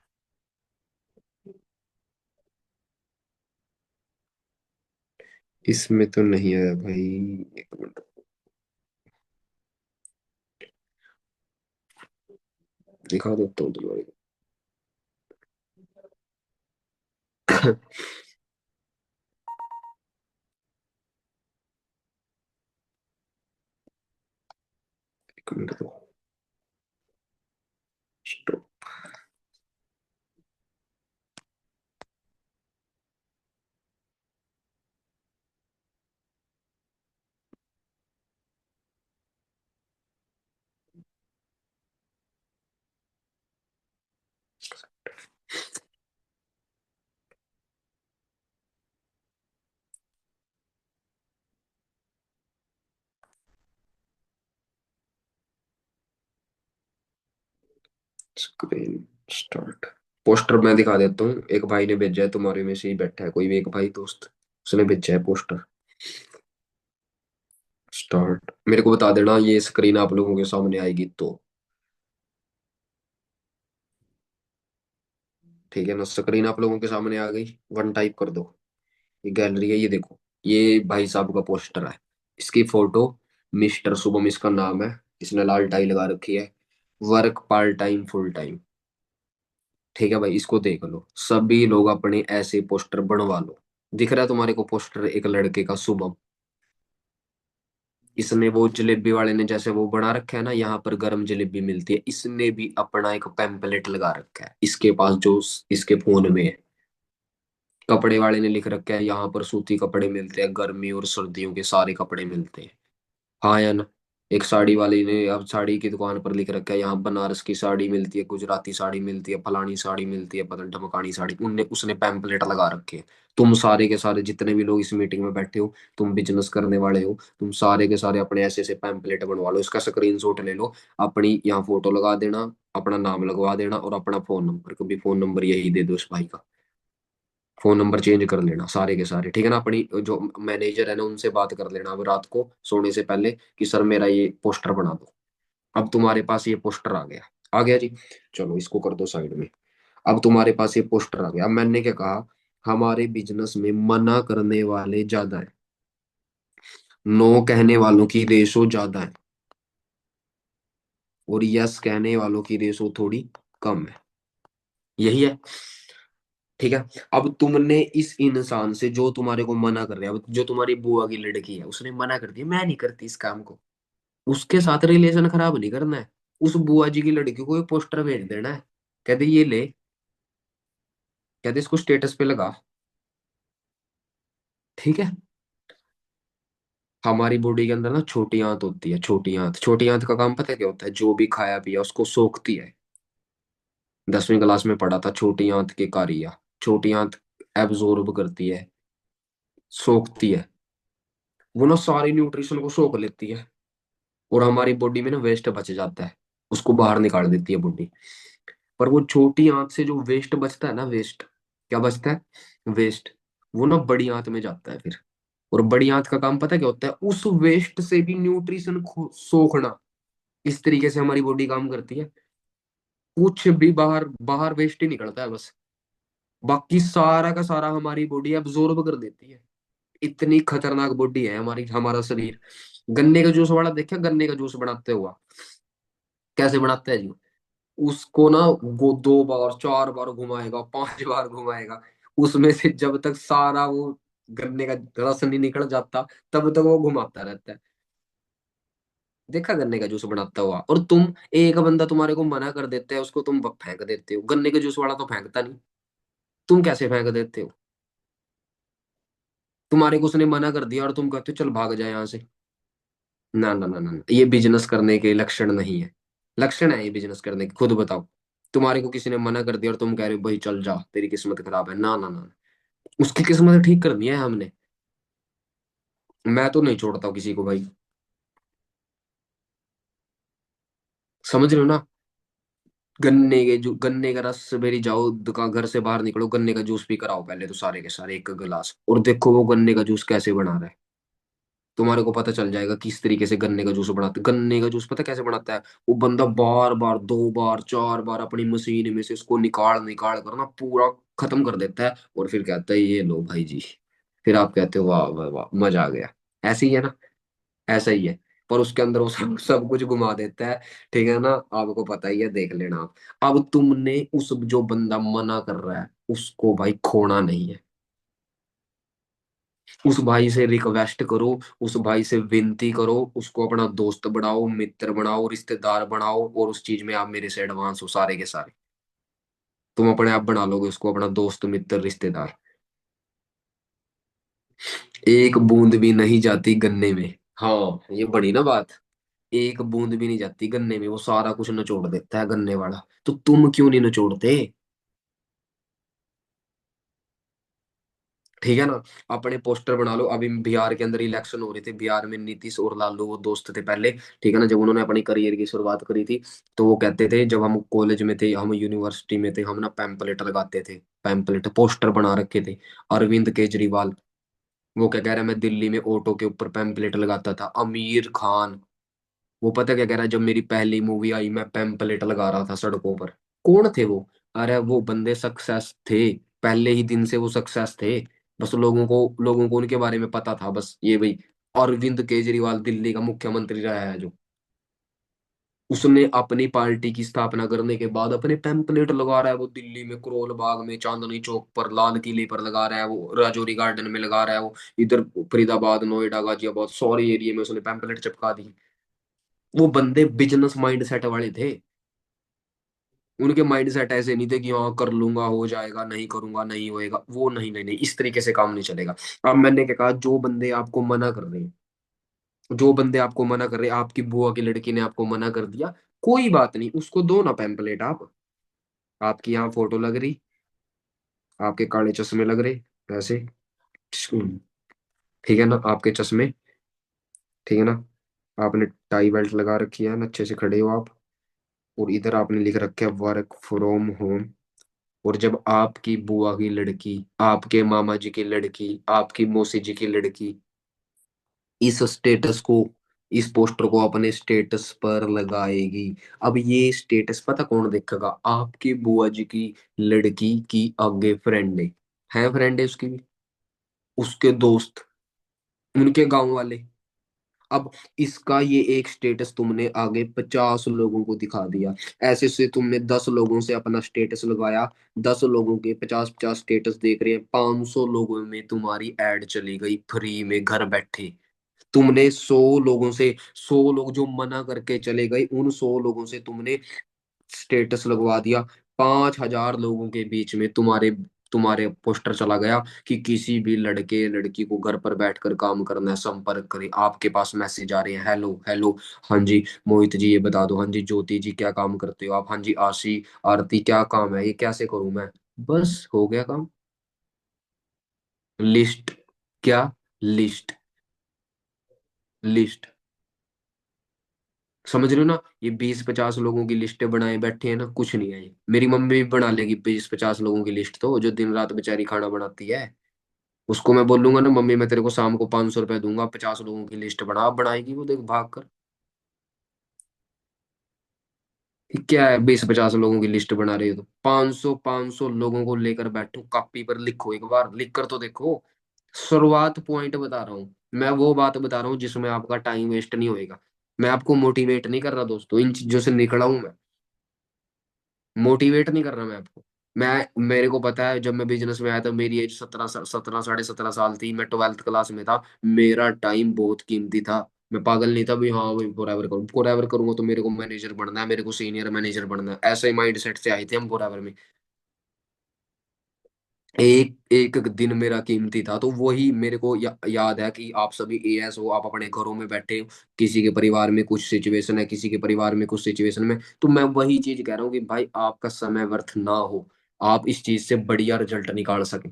इसमें तो नहीं आया भाई। 1 मिनट, दिखा देता हूँ तुम्हारे को। 1 मिनट रुको। Stop screen start. पोस्टर मैं दिखा देता हूँ, एक भाई ने भेजा है, तुम्हारे में से ही बैठा है कोई भी एक भाई दोस्त, उसने भेजा है पोस्टर। स्टार्ट, मेरे को बता देना ये स्क्रीन आप लोगों के सामने आएगी तो। ठीक है ना, स्क्रीन आप लोगों के सामने आ गई, वन टाइप कर दो। ये गैलरी है, ये देखो, ये भाई साहब का पोस्टर है, इसकी फोटो, मिस्टर शुभम इसका नाम है, इसने लाल टाई लगा रखी है, work part time full time. ठीक है भाई, इसको देख लो, सभी लोग अपने ऐसे पोस्टर बनवा लो। दिख रहा है तुम्हारे को पोस्टर एक लड़के का, शुभम। इसने वो जलेबी वाले ने जैसे वो बना रखा है ना, यहाँ पर गर्म जलेबी मिलती है, इसने भी अपना एक पैम्पलेट लगा रखा है इसके पास, जो इसके फोन में है। कपड़े वाले ने लिख रखा है यहाँ पर सूती कपड़े मिलते हैं, गर्मी और सर्दियों के सारे कपड़े मिलते हैं, हाँ या ना। एक साड़ी वाली ने अब साड़ी की दुकान पर लिख रखा है यहाँ बनारस की साड़ी मिलती है, गुजराती साड़ी मिलती है, फलानी साड़ी मिलती है, पता नहीं ढमकानी साड़ी, उनने उसने पैम्पलेट लगा रखे हैं। तुम सारे के सारे जितने भी लोग इस मीटिंग में बैठे हो, तुम बिजनेस करने वाले हो, तुम सारे के सारे अपने ऐसे ऐसे पैम्पलेट बनवा लो, इसका स्क्रीनशॉट ले लो, अपनी यहाँ फोटो लगा देना, अपना नाम लगवा देना और अपना फोन नंबर, कभी फोन नंबर यही दे दो इस भाई का। फोन नंबर चेंज कर लेना सारे के सारे, ठीक है ना। अपनी जो मैनेजर है ना, उनसे बात कर लेना अब रात को सोने से पहले कि सर मेरा ये पोस्टर बना दो। अब तुम्हारे पास ये पोस्टर आ गया, आ गया जी। चलो इसको कर दो साइड में। अब तुम्हारे पास ये पोस्टर आ गया, अब मैंने क्या कहा, हमारे बिजनेस में मना करने वाले ज्यादा है, नो कहने वालों की रेशो ज्यादा है और यस कहने वालों की रेशो थोड़ी कम है। यही है। ठीक है। अब तुमने इस इंसान से जो तुम्हारे को मना कर रहा है, अब जो तुम्हारी बुआ की लड़की है उसने मना कर दिया मैं नहीं करती इस काम को, उसके साथ रिलेशन खराब नहीं करना है। उस बुआ जी की लड़की को एक पोस्टर भेज देना है, कहते ये ले, कहते इसको स्टेटस पे लगा। ठीक है। हमारी बॉडी के अंदर ना छोटी आंत होती है, छोटी आंत, छोटी आंत का काम पता है क्या होता है? जो भी खाया पिया उसको सोखती है। 10वीं क्लास में पढ़ा था छोटी आंत के कार्य। छोटी आंत एब्जॉर्ब करती है, सोखती है। वो ना सारी न्यूट्रिशन को सोख लेती है और हमारी बॉडी में ना वेस्ट बच जाता है, उसको बाहर निकाल देती है बॉडी। पर वो छोटी आंत से जो वेस्ट बचता है ना, वेस्ट क्या बचता है? वेस्ट। वो ना बड़ी आंत में जाता है फिर। और बड़ी आंत का काम पता है क्या होता है? उस वेस्ट से भी न्यूट्रिशन सोखना। इस तरीके से हमारी बॉडी काम करती है। कुछ भी बाहर बाहर वेस्ट ही निकलता है बस, बाकी सारा का सारा हमारी बॉडी एब्जॉर्ब कर देती है। इतनी खतरनाक बॉडी है हमारी, हमारा शरीर। गन्ने का जूस वाला देखा, गन्ने का जूस बनाते हुआ कैसे बनाता है जी? उसको ना वो 2 बार 4 बार घुमाएगा, 5 बार घुमाएगा, उसमें से जब तक सारा वो गन्ने का रस नहीं निकल जाता तब तक वो घुमाता रहता है। देखा गन्ने का जूस बनाता हुआ? और तुम, एक बंदा तुम्हारे को मना कर देता है, उसको तुम फेंक देते हो। गन्ने के जूस वाला तो फेंकता नहीं, तुम कैसे फेंक देते हो? तुम्हारे को उसने मना कर दिया और तुम कहते हो चल भाग जाए यहाँ से। ना ना ना ना ना, ये बिजनेस करने के लक्षण नहीं है। लक्षण है ये बिजनेस करने के? खुद बताओ। तुम्हारे को किसी ने मना कर दिया और तुम कह रहे हो भाई चल जा तेरी किस्मत खराब है? ना ना ना, उसकी किस्मत ठीक करनी है हमने। मैं तो नहीं छोड़ता हूँ किसी को भाई। समझ रहे हो ना? गन्ने का रस मेरी जाओ दुकान, घर से बाहर निकलो, गन्ने का जूस पी कर आओ पहले तो सारे के सारे एक गिलास, और देखो वो गन्ने का जूस कैसे बना रहा है। तुम्हारे को पता चल जाएगा किस तरीके से गन्ने का जूस बनाते। गन्ने का जूस पता कैसे बनाता है? वो बंदा बार बार 2 बार 4 बार अपनी मशीन में से उसको निकाल निकाल कर ना पूरा खत्म कर देता है, और फिर कहता है ये लो भाई जी। फिर आप कहते हो वाह वाह वाह मजा आ गया। ऐसे ही है ना? ऐसा ही है। पर उसके अंदर वो सब कुछ घुमा देता है। ठीक है ना? आपको पता ही है, देख लेना आप। अब तुमने उस जो बंदा मना कर रहा है उसको भाई खोना नहीं है। उस भाई से रिक्वेस्ट करो, उस भाई से विनती करो, उसको अपना दोस्त बनाओ, मित्र बनाओ, रिश्तेदार बनाओ, और उस चीज में आप मेरे से एडवांस हो सारे के सारे। तुम अपने आप बना लोगे उसको अपना दोस्त मित्र रिश्तेदार। एक बूंद भी नहीं जाती गन्ने में। हाँ ये बड़ी ना बात। एक बूंद भी नहीं जाती गन्ने में, वो सारा कुछ निचोड़ देता है गन्ने वाला। तो तुम क्यों नहीं निचोड़ते? ठीक है ना? अपने पोस्टर बना लो। अभी बिहार के अंदर इलेक्शन हो रहे थे, बिहार में नीतीश और लालू वो दोस्त थे पहले। ठीक है ना? जब उन्होंने अपनी करियर की शुरुआत करी थी, तो वो कहते थे जब हम कॉलेज में थे, हम यूनिवर्सिटी में थे, हम ना पैम्पलेट लगाते थे, पैम्पलेट पोस्टर बना रखे थे। अरविंद केजरीवाल, वो क्या कह रहा है, मैं दिल्ली में ऑटो के ऊपर पैम्पलेट लगाता था। आमिर खान, वो पता क्या कह रहा है, जब मेरी पहली मूवी आई मैं पैम्पलेट लगा रहा था सड़कों पर। कौन थे वो? अरे वो बंदे सक्सेस थे, पहले ही दिन से वो सक्सेस थे। बस लोगों को उनके बारे में पता था बस ये भाई अरविंद केजरीवाल दिल्ली का मुख्यमंत्री रहा है जो, उसने अपनी पार्टी की स्थापना करने के बाद अपने पैम्पलेट लगा रहा है वो दिल्ली में, करोल बाग में, चांदनी चौक पर, लाल किले पर लगा रहा है वो, राजौरी गार्डन में लगा रहा है वो, इधर फरीदाबाद नोएडा गाजियाबाद सारे एरिया में उसने पैम्पलेट चिपका दी। वो बंदे बिजनेस माइंड सेट वाले थे। उनके माइंड सेट ऐसे नहीं थे कि हाँ कर लूंगा हो जाएगा, नहीं करूंगा नहीं होएगा, वो नहीं नहीं नहीं, इस तरीके से काम नहीं चलेगा। अब मैंने क्या कहा, जो बंदे आपको मना कर रहे हैं, जो बंदे आपको मना कर रहे हैं, आपकी बुआ की लड़की ने आपको मना कर दिया, कोई बात नहीं, उसको दो ना पैम्पलेट आप। आपकी यहाँ फोटो लग रही, आपके काले चश्मे लग रहे ऐसे, ठीक है ना? आपके चश्मे, ठीक है ना? आपने टाई बेल्ट लगा रखी है ना, अच्छे से खड़े हो आप, और इधर आपने लिख रखा है वर्क फ्रॉम होम। और जब आपकी बुआ की लड़की, आपके मामा जी की लड़की, आपकी मौसी जी की लड़की इस स्टेटस को, इस पोस्टर को अपने स्टेटस पर लगाएगी, अब ये स्टेटस पता कौन देखेगा? आपकी बुआ जी की लड़की की आगे फ्रेंड है फ्रेंड है उसकी भी, उसके दोस्त, उनके गांव वाले। अब इसका ये एक स्टेटस तुमने आगे 50 लोगों को दिखा दिया। ऐसे से तुमने 10 लोगों से अपना स्टेटस लगवाया, 10 लोगों के 50-50 स्टेटस देख रहे हैं, 500 लोगों में तुम्हारी एड चली गई फ्री में घर बैठे। तुमने 100 लोगों से, 100 लोग जो मना करके चले गए, उन 100 लोगों से तुमने स्टेटस लगवा दिया। 5,000 लोगों के बीच में तुम्हारे तुम्हारे पोस्टर चला गया कि किसी भी लड़के लड़की को घर पर बैठकर काम करना है, संपर्क करें। आपके पास मैसेज आ रहे हैं, हेलो हेलो, हाँ जी मोहित जी ये बता दो, हाँ जी ज्योति जी क्या काम करते हो आप, हाँ जी आशी आरती क्या काम है, ये कैसे करूं मैं। बस हो गया काम। लिस्ट। क्या? लिस्ट। लिस्ट। समझ रहे हो ना? ये 20-50 लोगों की लिस्टें बनाए बैठे हैं ना, कुछ नहीं है ये। मेरी मम्मी भी बना लेगी 20-50 लोगों की लिस्ट, तो जो दिन रात बेचारी खाना बनाती है। उसको मैं बोलूंगा ना, मम्मी मैं तेरे को शाम को 500 रुपए दूंगा, 50 लोगों की लिस्ट बना, अब बनाएगी वो, देख भाग कर। ये क्या है, 20-50 लोगों की लिस्ट बना रही हो? तो 500 लोगों को लेकर बैठो, कॉपी पर लिखो, एक बार लिख कर तो देखो। शुरुआत पॉइंट बता रहा हूँ मैं, वो बात बता रहा हूँ जिसमें आपका टाइम वेस्ट नहीं होएगा। मैं आपको मोटिवेट नहीं कर रहा दोस्तों, इन चीजों से निकला हूं मैं। मोटिवेट नहीं कर रहा मैं आपको। मैं, मेरे को पता है जब मैं बिजनेस में आया था मेरी एज 17, 17 साढ़े 17 साल थी, मैं 12th क्लास में था। मेरा टाइम बहुत कीमती था। मैं पागल नहीं था भी हाँ भाई फॉरएवर करूँ, फॉरएवर करूंगा तो मेरे को मैनेजर बनना है, मेरे को सीनियर मैनेजर बनना है, ऐसे माइंड सेट से आए थे हम फॉरएवर में। एक एक दिन मेरा कीमती था, तो वही मेरे को याद है कि आप सभी एएस हो, आप अपने घरों में बैठे हो, किसी के परिवार में कुछ सिचुएशन है, किसी के परिवार में कुछ सिचुएशन में, तो मैं वही चीज कह रहा हूँ कि भाई आपका समय व्यर्थ ना हो, आप इस चीज से बढ़िया रिजल्ट निकाल सके।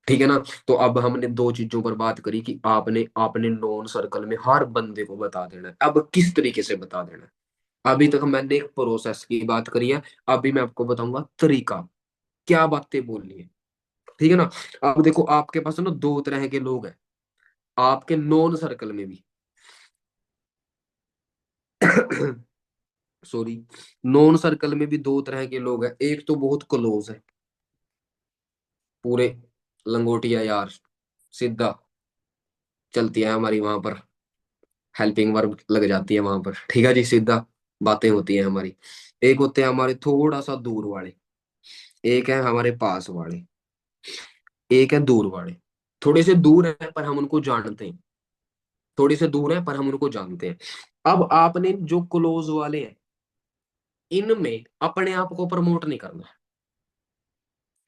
ठीक है ना? तो अब हमने दो चीजों पर बात करी कि आपने आपने नॉन सर्कल में हर बंदे को बता देना है। अब किस तरीके से बता देना है? अभी तक मैंने एक प्रोसेस की बात करी है, अभी मैं आपको बताऊंगा तरीका, क्या बातें बोलनी है। ठीक है ना? अब देखो आपके पास ना दो तरह के लोग हैं, आपके नॉन सर्कल में भी। सॉरी, नॉन सर्कल में भी दो तरह के लोग हैं। एक तो बहुत क्लोज है, पूरे लंगोटिया यार, सीधा चलती है हमारी वहां पर, हेल्पिंग वर्क लग जाती है वहां पर, ठीक है जी, सीधा बातें होती है हमारी। एक होते हैं हमारे थोड़ा सा दूर वाले, एक है हमारे पास वाले, एक है दूर वाले। थोड़े से दूर है पर हम उनको जानते हैं, थोड़े से दूर है पर हम उनको जानते हैं। अब आपने जो क्लोज वाले हैं, इनमें अपने आप को प्रमोट नहीं करना।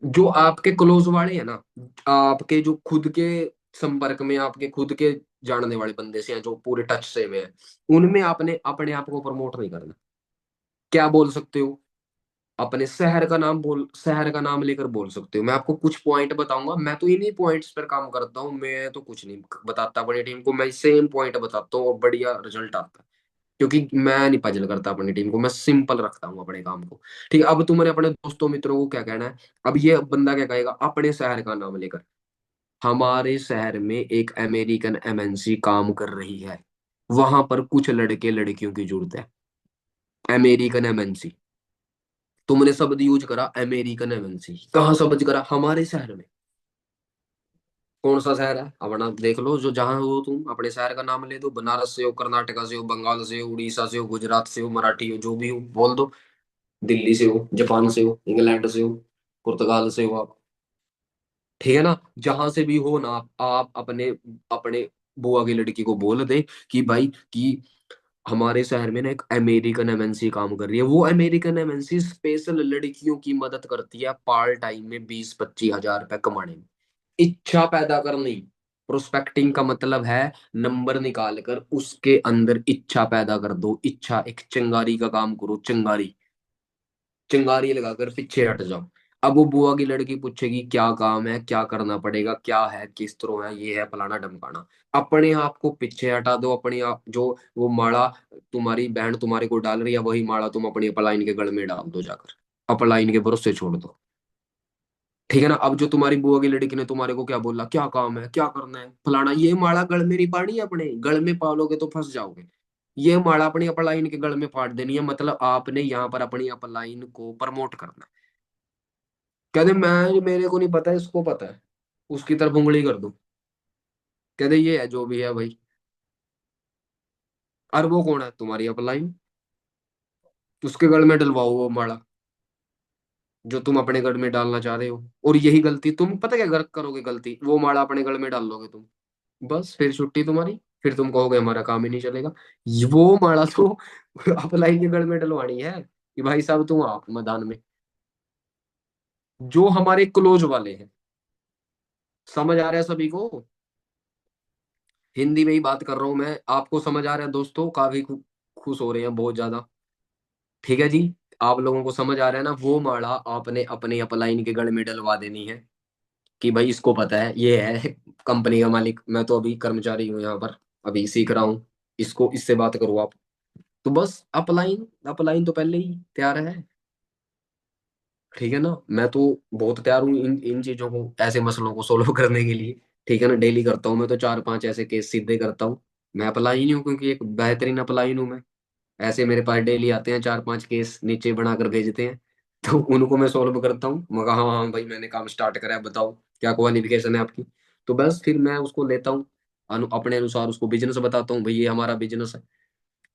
जो आपके क्लोज वाले हैं ना, आपके जो खुद के संपर्क में, आपके खुद के जानने वाले बंदे से हैं, जो पूरे टच से में है, उनमें आपने अपने आप को प्रमोट नहीं करना। क्या बोल सकते हो? अपने शहर का नाम बोल, शहर का नाम लेकर बोल सकते हो। मैं आपको कुछ पॉइंट बताऊंगा, मैं तो इन्हीं पॉइंट्स पर काम करता हूँ, मैं तो कुछ नहीं बताता अपनी टीम को, मैं सेम पॉइंट बताता हूँ और बढ़िया रिजल्ट आता है। क्योंकि मैं नहीं पजल करता अपनी टीम को, मैं सिंपल रखता हूँ अपने काम को। ठीक है, अब तुम्हारे अपने दोस्तों मित्रों को क्या कहना है? अब ये बंदा क्या कहेगा अपने शहर का नाम लेकर? हमारे शहर में एक अमेरिकन एमएनसी काम कर रही है, वहां पर कुछ लड़के लड़कियों की जरूरत है। अमेरिकन एमएनसी, तुमने शब्द यूज करा अमेरिकन एमएनसी, कहाँ शब्द करा? हमारे शहर में। कौन सा शहर है अपना देख लो, जो जहां हो तुम अपने शहर का नाम ले दो, बनारस से हो, कर्नाटका से हो, बंगाल से हो, उड़ीसा से हो, गुजरात से हो, मराठी हो, जो भी हो बोल दो। दिल्ली से हो, जापान से हो, इंग्लैंड से हो, पुर्तगाल से हो आप। ठीक है ना? जहां से भी हो ना आप अपने अपने बुआ की लड़की को बोल दे कि भाई कि हमारे शहर में ना एक अमेरिकन एमएनसी काम कर रही है। वो अमेरिकन एमएनसी स्पेशल लड़कियों की मदद करती है पार्ट टाइम में 20-25 हजार रुपए कमाने में। इच्छा पैदा करनी, प्रोस्पेक्टिंग का मतलब है नंबर निकाल कर उसके अंदर इच्छा पैदा कर दो। इच्छा, एक चिंगारी का काम करो, चिंगारी, चिंगारी लगाकर पीछे हट जाओ। अब वो बुआ की लड़की पूछेगी क्या काम है, क्या करना पड़ेगा, क्या है, किस तरह है, ये है फलाना ढमकाना। अपने आप को पीछे हटा दो, अपने आप जो वो माला तुम्हारी बहन तुम्हारे को डाल रही है, वही माला तुम अपनी अपलाइन के गल में डाल दो जाकर, अपलाइन के भरोसे छोड़ दो। ठीक है ना? अब जो तुम्हारी बुआ की लड़की ने तुम्हारे को क्या बोला, क्या काम है, क्या करना है फलाना, ये माला गल में नहीं पानी है, अपने गल में पालोगे तो फंस जाओगे। ये माला अपनी अपलाइन के गल में फाड़ देनी है, मतलब आपने यहाँ पर अपनी अपलाइन को प्रमोट करना है। कहते मैं, मेरे को नहीं पता, इसको पता है, उसकी तरफ उंगली कर दूं। कहते ये है जो भी है भाई। और वो कौन है? तुम्हारी अपलाइन। उसके गल में डलवाओ वो माला जो तुम अपने गल में डालना चाह रहे हो। और यही गलती तुम, पता क्या करोगे गलती, वो माला अपने गल में डाल लोगे तुम। बस फिर छुट्टी तुम्हारी। फिर तुम कहोगे हमारा काम ही नहीं चलेगा। वो माला तो अपलाइन के गल में डलवानी है कि भाई साहब तुम आप मैदान में। जो हमारे क्लोज वाले हैं। समझ आ रहा है सभी को? हिंदी में ही बात कर रहा हूं मैं, आपको समझ आ रहा है दोस्तों? काफी खुश हो रहे हैं बहुत ज्यादा। ठीक है जी। आप लोगों को समझ आ रहा है ना? वो माला आपने अपने अपलाइन के गले में डलवा देनी है कि भाई इसको पता है, ये है कंपनी का मालिक, मैं तो अभी कर्मचारी हूँ यहाँ पर, अभी सीख रहा हूँ, इसको इससे बात करो आप। तो बस अपलाइन, अपलाइन तो पहले ही तैयार है। ठीक है ना? मैं तो बहुत तैयार हूँ इन इन चीजों को, ऐसे मसलों को सोल्व करने के लिए। ठीक है ना? डेली करता हूँ मैं तो 4-5 ऐसे केस सीधे करता हूँ। मैं अपलाइन हूँ क्योंकि एक बेहतरीन अपलाइन हूँ मैं। ऐसे मेरे पास डेली आते हैं 4-5 केस नीचे बनाकर भेजते हैं। तो उनको मैं सॉल्व करता हूँ, मगर हाँ हाँ भाई मैंने काम स्टार्ट करा है, बताओ क्या क्वालिफिकेशन है आपकी। तो बस फिर मैं उसको लेता हूँ, अपने अनुसार उसको बिजनेस बताता हूँ, भाई ये हमारा बिजनेस है।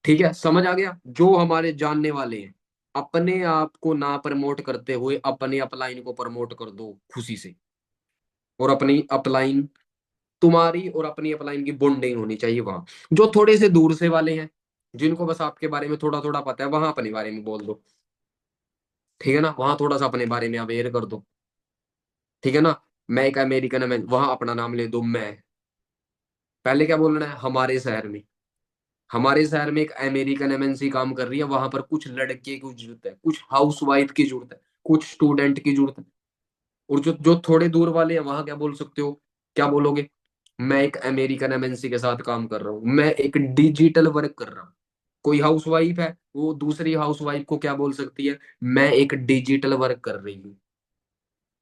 ठीक है, समझ आ गया? जो हमारे जानने वाले हैं, अपने आप को ना प्रमोट करते हुए अपने अपलाइन को प्रमोट कर दो खुशी से। और अपनी अपलाइन, तुम्हारी और अपनी अपलाइन की बॉन्डिंग होनी चाहिए वहां। जो थोड़े से दूर से वाले हैं, जिनको बस आपके बारे में थोड़ा थोड़ा पता है, वहां अपने बारे में बोल दो। ठीक है ना? वहां थोड़ा सा अपने बारे में अवेयर कर दो। ठीक है ना? मैं एक अमेरिकन, मैं वहां अपना नाम ले दो मैं। पहले क्या बोलना है? हमारे शहर में, हमारे शहर में एक अमेरिकन एमएनसी काम कर रही है, वहां पर कुछ लड़के की जरूरत है, कुछ हाउसवाइफ की जरूरत है, कुछ स्टूडेंट की जरूरत है। और जो जो थोड़े दूर वाले हैं, वहां क्या बोल सकते हो? क्या बोलोगे? मैं एक अमेरिकन एमएनसी के साथ काम कर रहा हूँ, मैं एक डिजिटल वर्क कर रहा हूँ। कोई हाउसवाइफ है, वो दूसरी हाउसवाइफ को क्या बोल सकती है? मैं एक डिजिटल वर्क कर रही हूँ।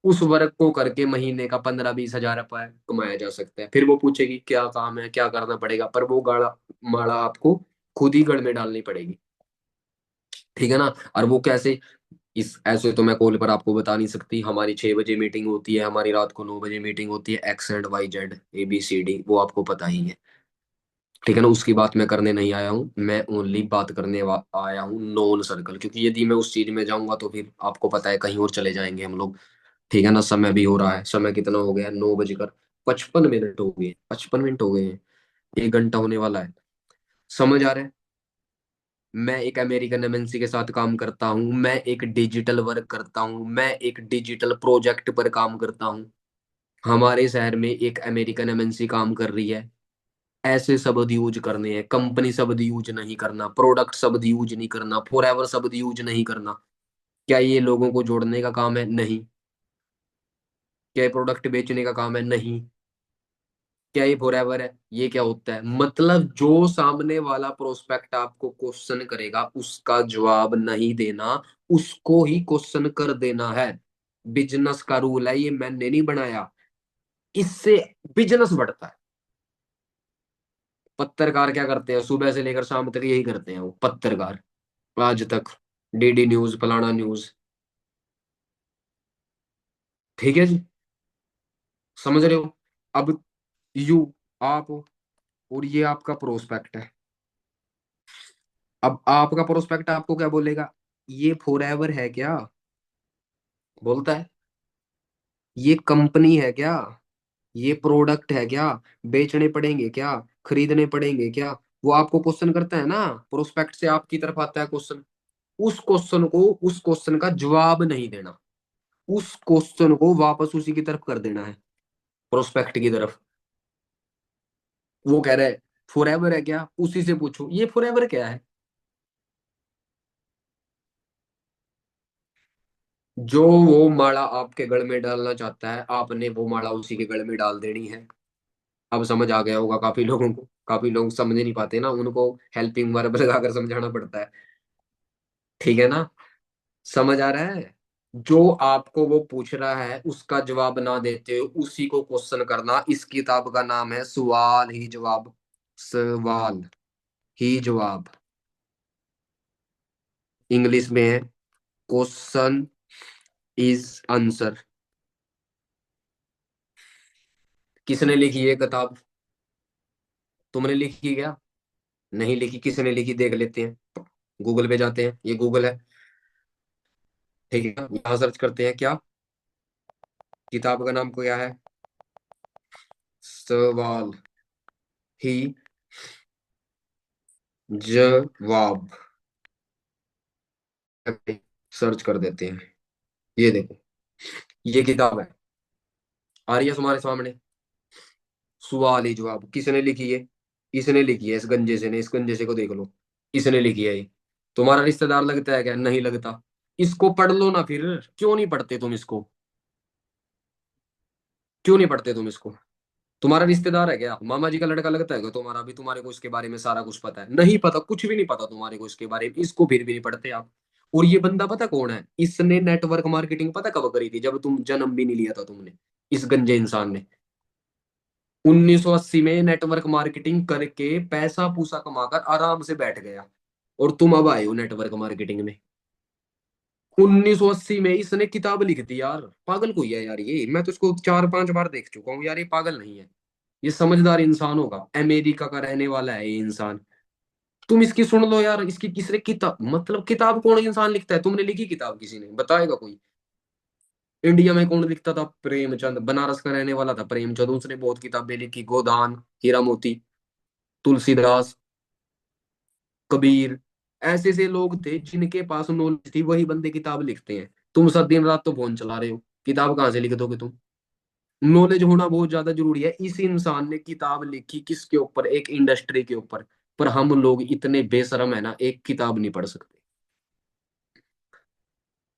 उस वर्क को करके महीने का 15-20 हजार रुपए कमाया जा सकता है। फिर वो पूछेगी क्या काम है, क्या करना पड़ेगा, पर वो गाड़ा माड़ा आपको खुद ही गढ़ में डालनी पड़ेगी। ठीक है ना? और वो कैसे? इस ऐसे तो मैं कॉल पर आपको बता नहीं सकती। हमारी 6 बजे मीटिंग होती है, हमारी रात को 9 बजे मीटिंग होती है, X&YZ ABCD, वो आपको पता ही है। ठीक है ना? उसकी बात मैं करने नहीं आया हूँ, मैं ओनली बात करने आया हूँ नॉन सर्कल, क्योंकि यदि मैं उस चीज में जाऊंगा तो फिर आपको पता है कहीं और चले जाएंगे हम लोग। ठीक है ना? समय भी हो रहा है, समय कितना हो गया है? 9:55 हो गए, 55 मिनट हो गए हैं। 1 घंटा होने वाला है। समझ आ रहा है? मैं एक अमेरिकन एमएनसी के साथ काम करता हूँ, मैं एक डिजिटल वर्क करता हूँ, मैं एक डिजिटल प्रोजेक्ट पर काम करता हूँ। हमारे शहर में एक अमेरिकन एमएनसी काम कर रही है। ऐसे शब्द यूज करने हैं, कंपनी शब्द यूज नहीं करना, प्रोडक्ट शब्द यूज नहीं करना, फॉरएवर शब्द यूज नहीं करना। क्या ये लोगों को जोड़ने का काम है? नहीं। क्या ये प्रोडक्ट बेचने का काम है? नहीं। क्या ये फॉरएवर है? ये क्या होता है? मतलब जो सामने वाला प्रोस्पेक्ट आपको क्वेश्चन करेगा उसका जवाब नहीं देना, उसको ही क्वेश्चन कर देना है। बिजनेस का रूल है ये, मैंने नहीं बनाया। इससे बिजनेस बढ़ता है। पत्रकार क्या करते हैं? सुबह से लेकर शाम तक यही करते हैं वो पत्रकार, आज तक, डीडी न्यूज, फलाना न्यूज। ठीक है जी। समझ रहे हो? अब यू, आप, और ये आपका प्रोस्पेक्ट है। अब आपका प्रोस्पेक्ट आपको क्या बोलेगा? ये फॉरएवर है क्या? बोलता है। ये कंपनी है क्या? ये प्रोडक्ट है क्या? बेचने पड़ेंगे क्या? खरीदने पड़ेंगे क्या? वो आपको क्वेश्चन करता है ना, प्रोस्पेक्ट से आपकी तरफ आता है क्वेश्चन। उस क्वेश्चन को, उस क्वेश्चन का जवाब नहीं देना, उस क्वेश्चन को वापस उसी की तरफ कर देना है, प्रोस्पेक्ट की तरफ। वो कह रहा है फॉरएवर है क्या, उसी से पूछो ये फॉरएवर क्या है। जो वो माला आपके गल में डालना चाहता है, आपने वो माला उसी के गल में डाल देनी है। अब समझ आ गया होगा काफी लोगों को। काफी लोग समझ नहीं पाते ना, उनको हेल्पिंग वर्ब लगाकर समझाना पड़ता है। ठीक है ना? समझ आ रहा है? जो आपको वो पूछ रहा है उसका जवाब ना देते हो उसी को क्वेश्चन करना। इस किताब का नाम है सवाल ही जवाब। सवाल ही जवाब। इंग्लिश में है क्वेश्चन इज आंसर। किसने लिखी है किताब? तुमने लिखी क्या? नहीं लिखी, किसने लिखी देख लेते हैं। गूगल पे जाते हैं, ये गूगल है। ठीक है, यहाँ सर्च करते हैं क्या, किताब का नाम क्या है, सवाल ही जवाब। सर्च कर देते हैं, ये देखो, ये किताब है, आ रही है तुम्हारे सामने। सवाल ही जवाब किसने लिखी है, इसने लिखी है, इस गंजे से ने, इस गंजे से को देख लो, इसने लिखी है ये। तुम्हारा रिश्तेदार लगता है क्या, नहीं लगता। इसको पढ़ लो ना फिर, क्यों नहीं पढ़ते तुम इसको, क्यों नहीं पढ़ते तुम इसको। तुम्हारा रिश्तेदार है क्या, मामा जी का लड़का लगता है क्या तुम्हारा, भी तुम्हारे को इसके बारे में सारा कुछ पता है, नहीं पता, कुछ भी नहीं पता तुम्हारे को इसके बारे में, इसको फिर भी नहीं पढ़ते आप। और ये बंदा पता कौन है, इसने नेटवर्क मार्केटिंग पता कब करी थी, जब तुम जन्म भी नहीं लिया था तुमने, इस गंजे इंसान ने। 1980 में नेटवर्क मार्केटिंग करके पैसा पूसा कमाकर आराम से बैठ गया, और तुम अब आए हो नेटवर्क मार्केटिंग में। 1980 में इसने किताब लिख दी यार, पागल कोई है यार ये, मैं तो इसको 4 5 बार देख चुका हूँ यार, ये पागल नहीं है, ये समझदार इंसान होगा, अमेरिका का रहने वाला है ये इंसान। तुम इसकी सुन लो यार, इसकी किसने किताब, मतलब किताब कौन इंसान लिखता है, तुमने लिखी किताब, किसी ने बताएगा कोई। इंडिया में कौन लिखता था, प्रेमचंद, बनारस का रहने वाला था प्रेमचंद, उसने बहुत किताबें लिखी, गोदान, हीरा मोती, तुलसीदास, कबीर, ऐसे ऐसे लोग थे जिनके पास नॉलेज थी, वही बंदे किताब लिखते हैं। तुम सब दिन रात तो फोन चला रहे हो, किताब कहाँ से लिख दोगे तुम। नॉलेज होना बहुत ज्यादा जरूरी है, इस इंसान ने किताब लिखी किसके ऊपर, एक इंडस्ट्री के ऊपर। पर हम लोग इतने बेशरम है ना, एक किताब नहीं पढ़ सकते।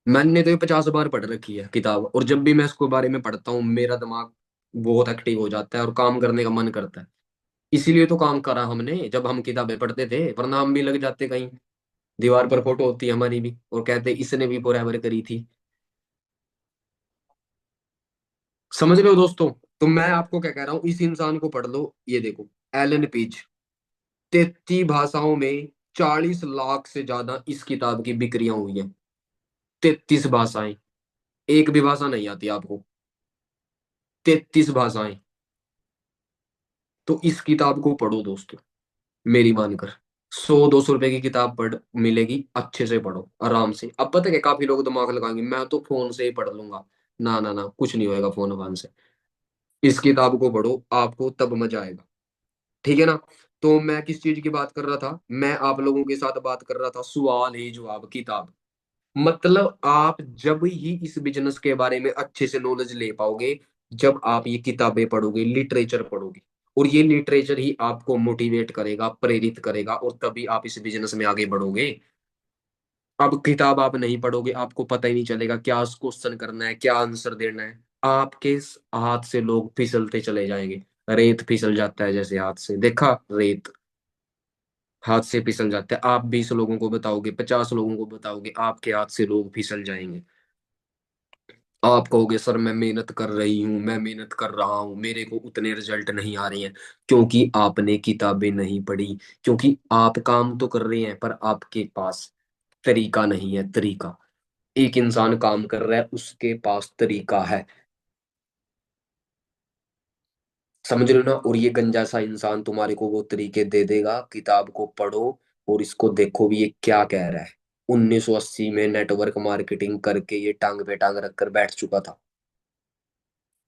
मैंने तो ये 50 बार पढ़ रखी है किताब, और जब भी मैं इसको बारे में पढ़ता हूँ मेरा दिमाग बहुत एक्टिव हो जाता है और काम करने का मन करता है। इसीलिए तो काम करा हमने, जब हम किताबें पढ़ते थे, वरना हम भी लग जाते कहीं, दीवार पर फोटो होती है हमारी भी, और कहते इसने भी फॉरएवर करी थी। समझ रहे हो दोस्तों। तो मैं आपको क्या कह रहा हूँ, इस इंसान को पढ़ लो, ये देखो, एलन पीज, 33 भाषाओं में 40 लाख से ज्यादा इस किताब की बिक्रियां हुई है। 33 भाषाएं, एक भी भाषा नहीं आती आपको, 33 भाषाएं। तो इस किताब को पढ़ो दोस्तों, मेरी मानकर। 100 200 रुपए की किताब पढ़ मिलेगी, अच्छे से पढ़ो आराम से। अब पता है क्या, काफी लोग दिमाग लगाएंगे, मैं तो फोन से ही पढ़ लूंगा। ना ना ना, कुछ नहीं होएगा फोन वान से। इस किताब को पढ़ो, आपको तब मजा आएगा। ठीक है ना। तो मैं किस चीज की बात कर रहा था, मैं आप लोगों के साथ बात कर रहा था सवाल ही जवाब किताब। मतलब आप जब ही इस बिजनेस के बारे में अच्छे से नॉलेज ले पाओगे, जब आप ये किताबें पढ़ोगे, लिटरेचर पढ़ोगे। और ये लिटरेचर ही आपको मोटिवेट करेगा, प्रेरित करेगा, और तभी आप इस बिजनेस में आगे बढ़ोगे। अब किताब आप नहीं पढ़ोगे, आपको पता ही नहीं चलेगा क्या क्वेश्चन करना है, क्या आंसर देना है। आपके हाथ से लोग फिसलते चले जाएंगे। रेत फिसल जाता है जैसे हाथ से, देखा रेत, हाथ से फिसल जाता है। आप 20 लोगों को बताओगे, 50 लोगों को बताओगे, आपके हाथ से लोग फिसल जाएंगे। आप कहोगे सर मैं मेहनत कर रही हूँ, मैं मेहनत कर रहा हूँ, मेरे को उतने रिजल्ट नहीं आ रहे हैं, क्योंकि आपने किताबें नहीं पढ़ी। क्योंकि आप काम तो कर रहे हैं, पर आपके पास तरीका नहीं है, तरीका। एक इंसान काम कर रहा है, उसके पास तरीका है। समझ रहे हो ना। और ये गंजा सा इंसान तुम्हारे को वो तरीके दे देगा, किताब को पढ़ो और इसको देखो भी ये क्या कह रहा है। 1980 में नेटवर्क मार्केटिंग करके ये टांग पे टांग रखकर बैठ चुका था।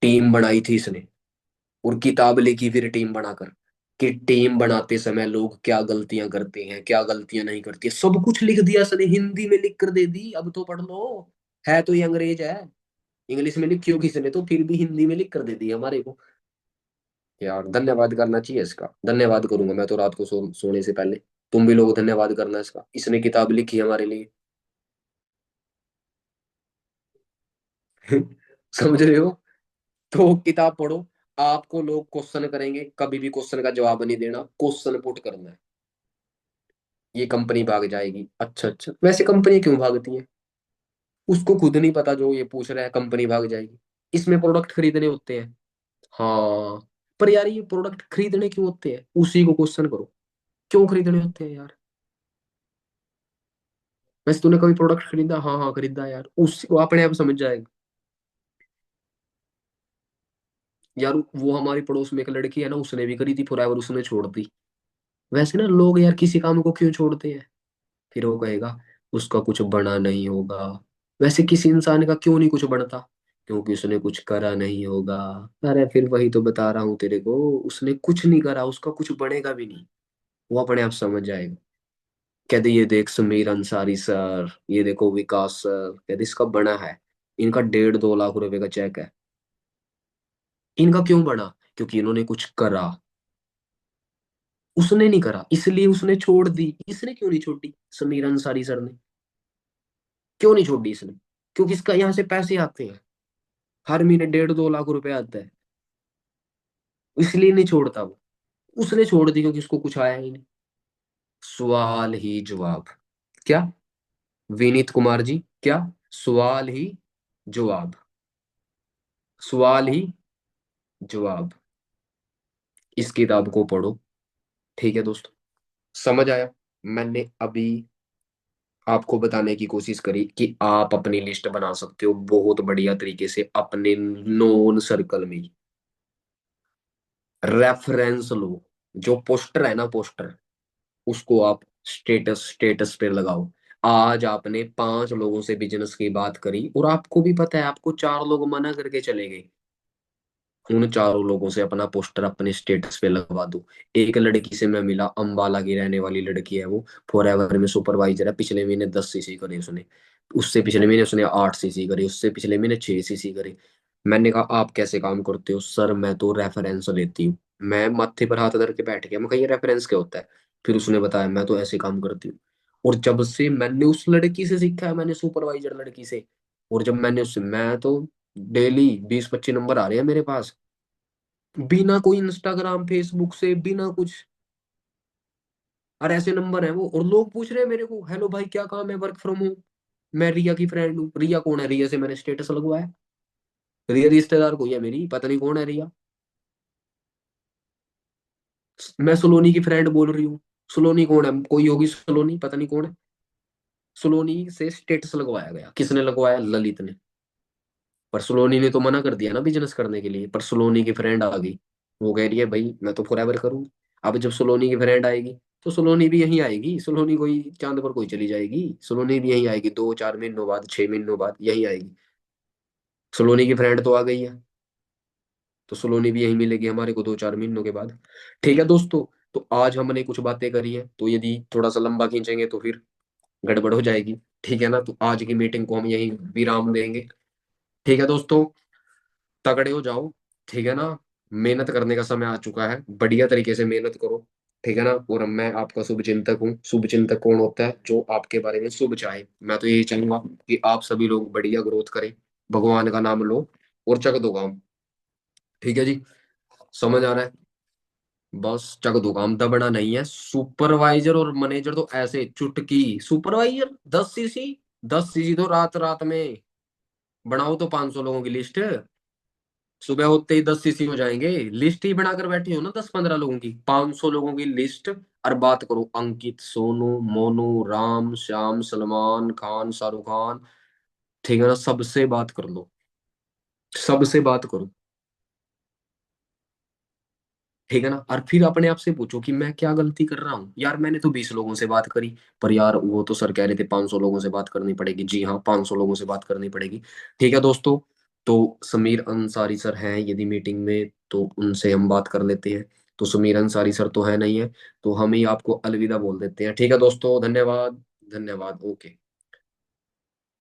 टीम बनाई थी इसने, और किताब लिखी फिर टीम बनाकर, कि टीम बनाते समय लोग क्या गलतियां करते हैं, क्या गलतियां नहीं करती, सब कुछ लिख दिया इसने, हिंदी में लिख कर दे दी, अब तो पढ़ लो। है तो ये अंग्रेज है, इंग्लिश में लिखी होगी इसने, तो फिर भी हिंदी में लिख कर दे दी हमारे को। यार धन्यवाद करना चाहिए इसका, धन्यवाद करूंगा मैं तो रात को सोने से पहले। तुम भी लोग धन्यवाद करना इसका, इसने किताब लिखी हमारे लिए। समझ रहे हो। तो किताब पढ़ो, आपको लोग क्वेश्चन करेंगे, कभी भी क्वेश्चन का जवाब नहीं देना, क्वेश्चन पुट करना है। ये कंपनी भाग जाएगी, अच्छा अच्छा, वैसे कंपनी क्यों भागती है, उसको खुद नहीं पता जो ये पूछ रहा है, कंपनी भाग जाएगी। इसमें प्रोडक्ट खरीदने होते हैं। हाँ, पर यार ये प्रोडक्ट खरीदने क्यों होते हैं, उसी को क्वेश्चन करो, क्यों खरीदने होते हैं यार। वैसे तूने कभी प्रोडक्ट खरीदा, हाँ हाँ खरीदा यार, उस वो अपने आप समझ जाएगा। यार वो हमारी पड़ोस में एक लड़की है ना, उसने भी करी थी फॉरएवर, उसने छोड़ दी। वैसे ना लोग यार किसी काम को क्यों छोड़ते हैं? फिर वो कहेगा उसका कुछ बना नहीं होगा। वैसे किसी इंसान का क्यों नहीं कुछ बनता? क्योंकि उसने कुछ करा नहीं होगा। अरे फिर वही तो बता रहा हूँ तेरे को, उसने कुछ नहीं करा, उसका कुछ बनेगा भी नहीं। वो अपने आप समझ जाएगा। कहते ये देख समीर अंसारी सर, ये देखो विकास सर, कहते इसका बना है, इनका 1.5-2 लाख रुपए का चेक है। इनका क्यों बना? क्योंकि इन्होंने कुछ करा। उसने नहीं करा इसलिए उसने छोड़ दी। इसने क्यों नहीं छोड़ी समीर अंसारी सर ने? क्यों नहीं छोड़ी इसने? क्योंकि इसका यहाँ से पैसे आते हैं, हर महीने 1.5-2 लाख रुपए आता है, इसलिए नहीं छोड़ता वो। उसने छोड़ दी क्योंकि उसको कुछ आया ही नहीं। सवाल ही जवाब। क्या? विनीत कुमार जी क्या? सवाल ही जवाब। सवाल ही जवाब। इस किताब को पढ़ो। ठीक है दोस्तों, समझ आया? मैंने अभी आपको बताने की कोशिश करी कि आप अपनी लिस्ट बना सकते हो बहुत बढ़िया तरीके से अपने नोन सर्कल में। रेफरेंस लो, जो पोस्टर है ना, पोस्टर, उसको आप स्टेटस स्टेटस पे लगाओ। आज आपने 5 लोगों से बिजनेस की बात करी और आपको भी पता है आपको 4 लोग मना करके चले गए। उन 4 लोगों से अपना पोस्टर अपने स्टेटस पे लगवा दो। एक लड़की से मैं मिला, अंबाला की रहने वाली लड़की है वो, फॉरएवर में सुपरवाइजर है। पिछले महीने 10 सीसी करे उसने, उससे पिछले महीने उसने 8 सीसी करे, उससे पिछले महीने 6 सीसी करे। मैंने कहा आप कैसे काम करते हो? सर मैं तो रेफरेंस लेती हूँ। मैं माथे पर हाथ धर के बैठ गया, मैं कहा ये रेफरेंस क्या होता है? फिर उसने बताया मैं तो ऐसे काम करती हूँ। और जब से मैंने उस लड़की से सीखा है, मैंने सुपरवाइजर लड़की से, और जब मैंने उससे, मैं तो डेली 20-25 नंबर आ रहे हैं मेरे पास, बिना कोई इंस्टाग्राम फेसबुक से, बिना कुछ। और ऐसे नंबर है वो, और लोग पूछ रहे हैं मेरे को, हेलो भाई क्या काम है, वर्क फ्रॉम होम। मैं रिया की फ्रेंड हूँ। रिया कौन है? रिया से मैंने स्टेटस लगवाया। रिया रिश्तेदार कोई है मेरी, पता नहीं कौन है रिया। मैं सलोनी की फ्रेंड बोल रही हूँ। सलोनी कौन है? कोई होगी सलोनी, पता नहीं कौन है। सलोनी से स्टेटस लगवाया गया, किसने लगवाया? ललित ने। पर सलोनी ने तो मना कर दिया ना बिजनेस करने के लिए, पर सलोनी की फ्रेंड आ गई। वो कह रही है भाई मैं तो फॉरएवर करूँ। अब जब सलोनी की फ्रेंड आएगी तो सलोनी भी यहीं आएगी। सलोनी कोई चांद पर कोई चली जाएगी? सलोनी भी यहीं आएगी, 2-4 महीनों बाद, 6 महीनों बाद यहीं आएगी। सलोनी की फ्रेंड तो आ गई है, तो सलोनी भी यहीं मिलेगी हमारे को 2-4 महीनों के बाद। ठीक है दोस्तों, तो आज हमने कुछ बातें करी है, तो यदि थोड़ा सा लंबा खींचेंगे तो फिर गड़बड़ हो जाएगी। ठीक है ना? तो आज की मीटिंग को हम यहीं विराम देंगे। ठीक है दोस्तों, तगड़े हो जाओ। ठीक है ना? मेहनत करने का समय आ चुका है, बढ़िया तरीके से मेहनत करो। ठीक है ना? और मैं आपका शुभ चिंतक हूँ। शुभ चिंतक कौन होता है? जो आपके बारे में शुभ चाहे। मैं तो यही चाहूंगा कि आप सभी लोग बढ़िया ग्रोथ करें, भगवान का नाम लो और चक दो काम। ठीक है जी? समझ आ रहा है? बस चक दो काम, दबना नहीं है। सुपरवाइजर और मैनेजर तो ऐसे चुटकी। सुपरवाइजर 10 सीसी, 10 सीसी तो रात रात में बनाओ तो 500 लोगों की लिस्ट। सुबह होते ही 10 सीसी हो जाएंगे। लिस्ट ही बनाकर बैठी हो ना 10-15 लोगों की, 500 लोगों की लिस्ट। और बात करो अंकित, सोनू, मोनू, राम, श्याम, सलमान खान, शाहरुख खान, ठीक है ना? सबसे बात कर लो, सबसे बात करो। ठीक है ना? और फिर अपने आप से पूछो कि मैं क्या गलती कर रहा हूँ यार, मैंने तो 20 लोगों से बात करी, पर यार वो तो सर कह रहे थे 500 लोगों से बात करनी पड़ेगी। जी हाँ, 500 लोगों से बात करनी पड़ेगी। ठीक है दोस्तों, तो समीर अंसारी सर हैं यदि मीटिंग में तो उनसे हम बात कर लेते हैं। तो समीर अंसारी सर तो है नहीं है, तो हम ही आपको अलविदा बोल देते हैं। ठीक है दोस्तों, धन्यवाद। धन्यवाद, ओके।